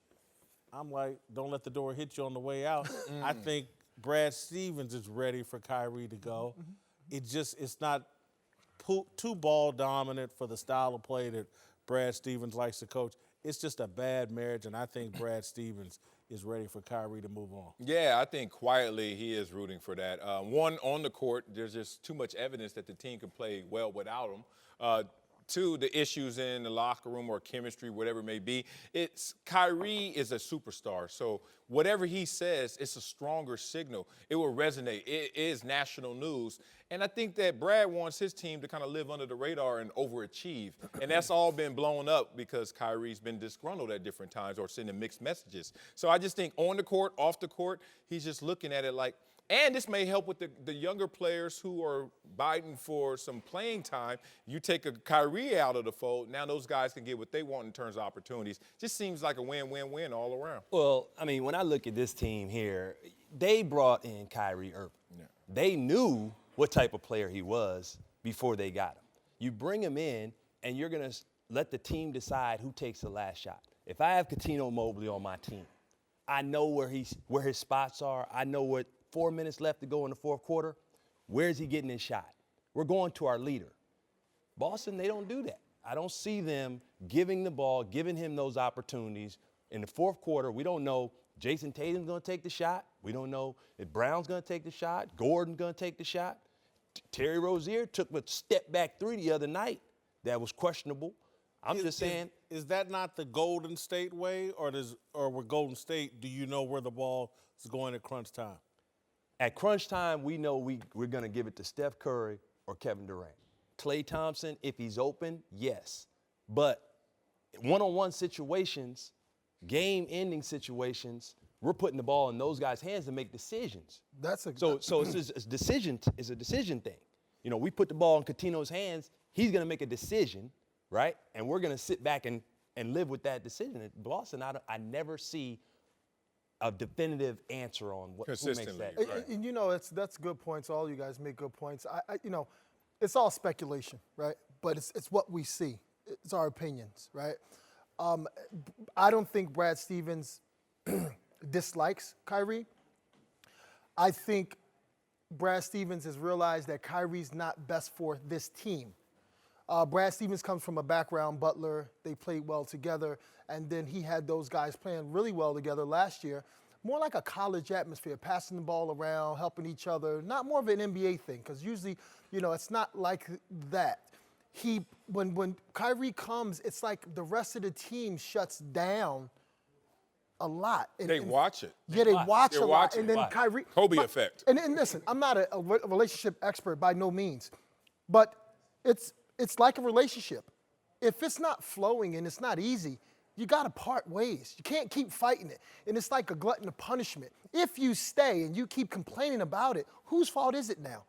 I'm like, don't let the door hit you on the way out. I think Brad Stevens is ready for Kyrie to go. It's not too ball dominant for the style of play that Brad Stevens likes to coach. It's just a bad marriage, and I think Brad Stevens is ready for Kyrie to move on. Yeah, I think quietly he is rooting for that. One, on the court, there's just too much evidence that the team can play well without him. Two, the issues in the locker room or chemistry, whatever it may be. Kyrie is a superstar, so whatever he says, it's a stronger signal. It will resonate. It is national news. And I think that Brad wants his team to kind of live under the radar and overachieve. And that's all been blown up because Kyrie's been disgruntled at different times or sending mixed messages. So I just think on the court, off the court, he's just looking at it like, and this may help with the younger players who are biting for some playing time. You take a Kyrie out of the fold, now those guys can get what they want in terms of opportunities. Just seems like a win-win-win all around. Well, I mean, when I look at this team here, they brought in Kyrie Irving. Yeah. They knew what type of player he was before they got him. You bring him in, and you're going to let the team decide who takes the last shot. If I have Coutinho Mobley on my team, I know where his spots are. I know what 4 minutes left to go in the fourth quarter. Where is he getting his shot? We're going to our leader. Boston, they don't do that. I don't see them giving the ball, giving him those opportunities. In the fourth quarter, we don't know Jason Tatum's going to take the shot. We don't know if Brown's going to take the shot. Gordon's going to take the shot. Terry Rozier took a step-back three the other night that was questionable. I'm just saying. Is that not the Golden State way, or with Golden State, do you know where the ball is going at crunch time? At crunch time, we know we're going to give it to Steph Curry or Kevin Durant. Klay Thompson, if he's open, yes. But one-on-one situations, game-ending situations, we're putting the ball in those guys' hands to make decisions. So it's a decision. It's a decision thing. You know, we put the ball in Coutinho's hands. He's going to make a decision, right? And we're going to sit back and live with that decision. At Boston, I never see a definitive answer on who makes that. Right. And you know, that's good points. All you guys make good points. You know, it's all speculation, right? But it's what we see. It's our opinions, right? I don't think Brad Stevens dislikes Kyrie. I think Brad Stevens has realized that Kyrie's not best for this team. Brad Stevens comes from a background, Butler. They played well together. And then he had those guys playing really well together last year. More like a college atmosphere, passing the ball around, helping each other. Not more of an NBA thing, because usually, it's not like that. When Kyrie comes, it's like the rest of the team shuts down a lot. They watch it. Yeah, they watch a lot. And then Why? Kyrie. Kobe effect. And listen, I'm not a relationship expert by no means, but it's like a relationship. If it's not flowing and it's not easy, you got to part ways. You can't keep fighting it. And it's like a glutton of punishment. If you stay and you keep complaining about it, whose fault is it now?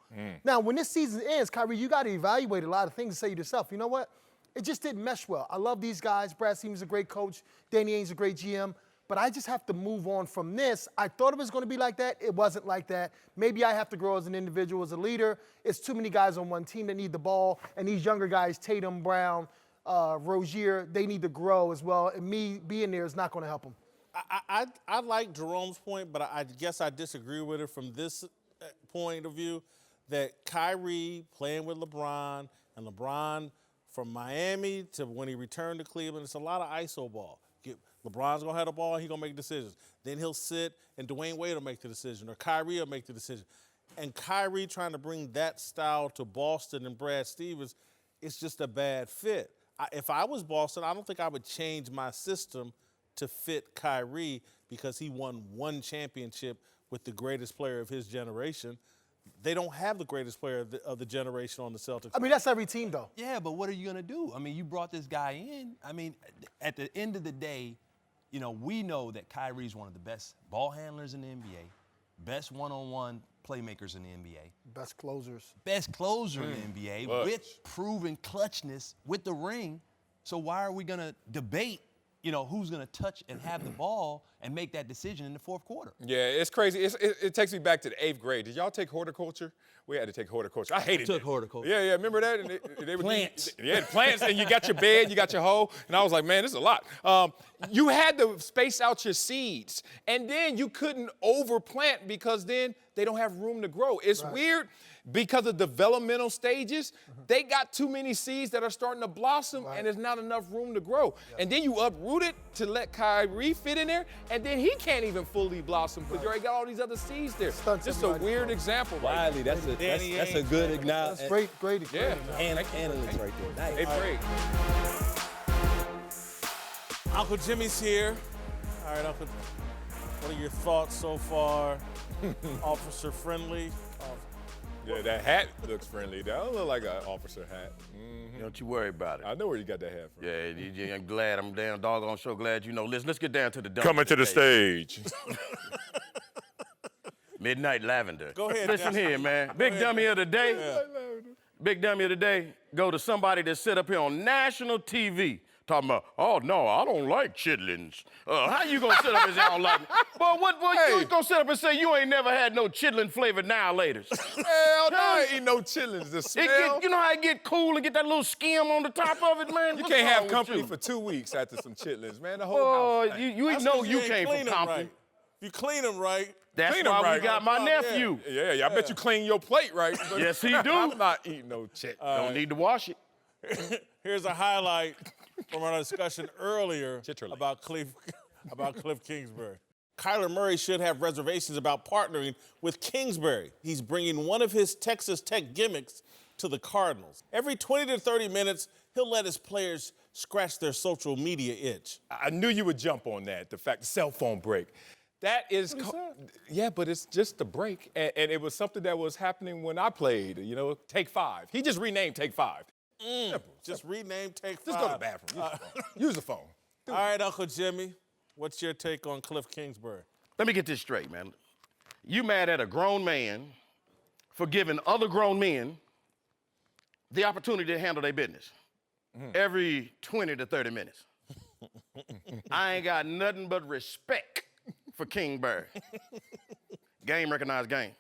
Now, when this season ends, Kyrie, you got to evaluate a lot of things and say to yourself, you know what? It just didn't mesh well. I love these guys. Brad Stevens is a great coach. Danny Ainge's a great GM. But I just have to move on from this. I thought it was going to be like that. It wasn't like that. Maybe I have to grow as an individual, as a leader. It's too many guys on one team that need the ball. And these younger guys, Tatum, Brown, Rozier, they need to grow as well. And me being there is not going to help them. I like Jerome's point, but I guess I disagree with it from this point of view, that Kyrie playing with LeBron, and LeBron from Miami to when he returned to Cleveland, it's a lot of ISO ball. LeBron's going to have the ball, and he's going to make decisions. Then he'll sit, and Dwayne Wade will make the decision, or Kyrie will make the decision. And Kyrie trying to bring that style to Boston and Brad Stevens, it's just a bad fit. If I was Boston, I don't think I would change my system to fit Kyrie, because he won one championship with the greatest player of his generation. They don't have the greatest player of the generation on the Celtics. I mean, that's every team, though. Yeah, but what are you going to do? I mean, you brought this guy in. I mean, at the end of the day, we know that Kyrie's one of the best ball handlers in the NBA, best one-on-one playmakers in the NBA. Best closers. Best closer in the NBA with proven clutchness with the ring. So why are we going to debate, who's going to touch and have the ball and make that decision in the fourth quarter? Yeah, it's crazy. It takes me back to the 8th grade. Did y'all take horticulture? We had to take horticulture. I hated it. Took horticulture. Yeah, remember that? And they would Plants. Yeah, plants, and you got your bed, you got your hoe, and I was like, man, this is a lot. You had to space out your seeds, and then you couldn't overplant because then they don't have room to grow. It's weird because of developmental stages. They got too many seeds that are starting to blossom, and there's not enough room to grow. And then you uproot it to let Kyrie fit in there, and then he can't even fully blossom because you already got all these other seeds there. Just a weird example. Wiley, that's a good acknowledgement. That's great. Yeah. Analytics right there. Nice. 8th grade. Uncle Jimmy's here. All right, Uncle, what are your thoughts so far? Officer friendly? Yeah, that hat looks friendly. That don't look like an officer hat. Don't you worry about it. I know where you got that hat from. Yeah, I'm glad. I'm damn doggone sure glad you know. Let's get down to the dump. Coming to the stage. Midnight Lavender. Go ahead. Listen here, man. Big dummy of the day. Big dummy of the day. Go to somebody that sit up here on national TV talking about, oh, no, I don't like chitlins. How you gonna sit up and say I don't like it? Well, you gonna sit up and say you ain't never had no chitlin flavored now laters? Hell no, I ain't no chitlins. The smell. You know how it get cool and get that little skim on the top of it, man? You What's can't wrong have with company you? for 2 weeks after some chitlins, man. The whole house. You know you came from Compton. Right. If you clean them right. That's why we got my nephew. Yeah, I bet you clean your plate right. Yes, he do. I'm not eating no chitlins. Don't need to wash it. Here's a highlight from our discussion earlier about Kliff Kingsbury. Kyler Murray should have reservations about partnering with Kingsbury. He's bringing one of his Texas Tech gimmicks to the Cardinals. Every 20 to 30 minutes, he'll let his players scratch their social media itch. I knew you would jump on that, the fact the cell phone break. That is, yeah, but it's just a break. And it was something that was happening when I played, Take 5. He just renamed Take 5. Just rename Take 5. Just go to the bathroom. Use the phone. All right, Uncle Jimmy, what's your take on Kliff Kingsbury? Let me get this straight, man. You mad at a grown man for giving other grown men the opportunity to handle their business every 20 to 30 minutes. I ain't got nothing but respect for Kingsbury. Game recognized game.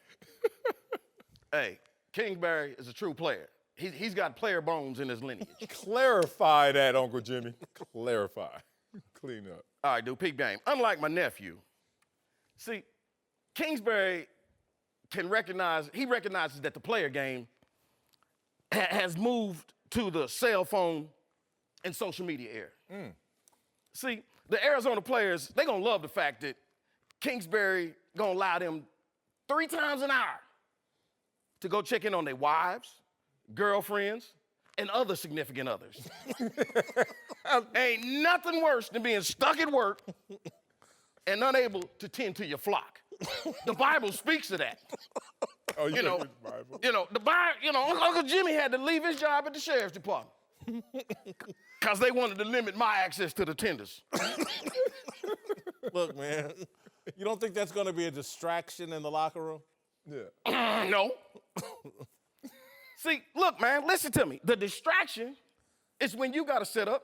Hey, Kingsbury is a true player. He's got player bones in his lineage. Clarify that, Uncle Jimmy. Clarify. Clean up. All right, dude, peak game. Unlike my nephew, see, Kingsbury recognizes that the player game has moved to the cell phone and social media era. See, the Arizona players, they're going to love the fact that Kingsbury going to allow them 3 times an hour to go check in on their wives, girlfriends, and other significant others. Ain't nothing worse than being stuck at work and unable to tend to your flock. The Bible speaks to that. Oh, you know, the Bible, Uncle Jimmy had to leave his job at the sheriff's department because they wanted to limit my access to the tenders. Look, man, you don't think that's going to be a distraction in the locker room? Yeah. No. See, look, man, listen to me. The distraction is when you got to sit up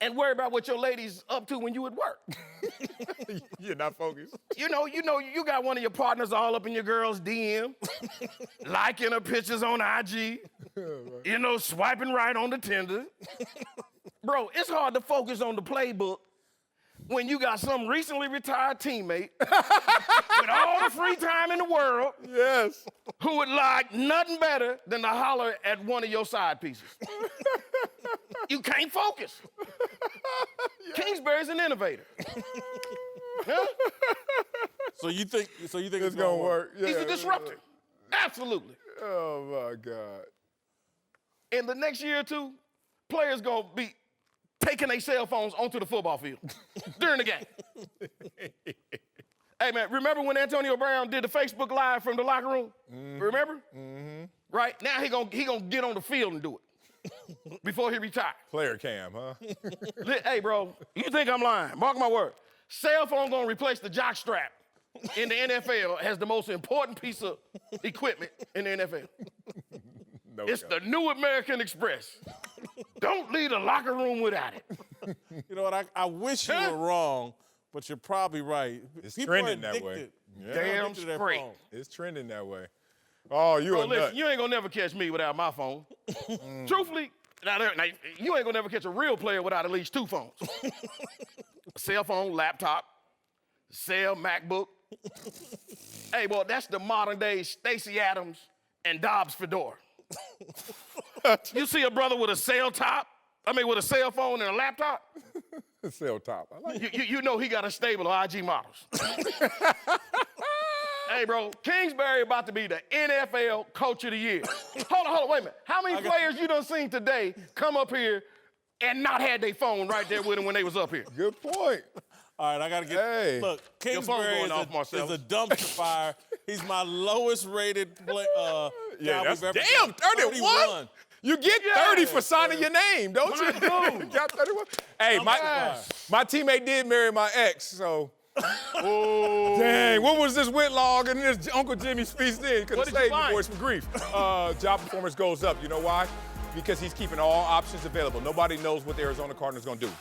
and worry about what your lady's up to when you at work. You're not focused. You you got one of your partners all up in your girl's DM, liking her pictures on IG, swiping right on the Tinder. Bro, it's hard to focus on the playbook when you got some recently retired teammate with all the free time in the world, Yes. who would like nothing better than to holler at one of your side pieces. You can't focus. Kingsbury's an innovator. Huh? So you think It's going to work. He's Yeah. a disruptor. Absolutely. Oh, my God. In the next year or two, players going to be taking their cell phones onto the football field during the game. Hey, man, remember when Antonio Brown did the Facebook Live from the locker room? Remember? Right? Now he gonna get on the field and do it before he retires. Player cam, huh? Hey, bro, you think I'm lying? Mark my word. Cell phone gonna replace the jock strap in the NFL as the most important piece of equipment in the NFL. No It's doubt. the new American Express. Don't leave the locker room without it. You know what? I wish you were wrong, but you're probably right. It's People trending are that way. addicted. Yeah. They're Damn addicted to their straight. phone. It's trending that way. Oh, you Bro, a listen, nut. you ain't gonna never catch me without my phone. Truthfully, now, you ain't gonna never catch a real player without at least 2 phones. Cell phone, laptop, cell, MacBook. Hey, boy, that's the modern day Stacey Adams and Dobbs Fedora. You see a brother with a cell phone and a laptop, Cell top. I like it. you know he got a stable of IG models. Hey, bro, Kingsbury about to be the NFL Coach of the Year. Hold on, wait a minute. How many players you done seen today come up here and not had their phone right there with them when they was up here? Good point. All right, I got to get. Hey. Look, Your phone Kingsbury going off, is Marcellus. a dumpster fire. He's my lowest rated play. Yeah, guy that's we've ever damn done. 31. You get 30 for signing your name, don't you? My dude. Got 31. Hey, my teammate did marry my ex, so. Oh. Dang, what was this Whitlock and this Uncle Jimmy speech then? Could What have did you saved me find? boys from grief. Job performance goes up. You know why? Because he's keeping all options available. Nobody knows what the Arizona Cardinals going to do.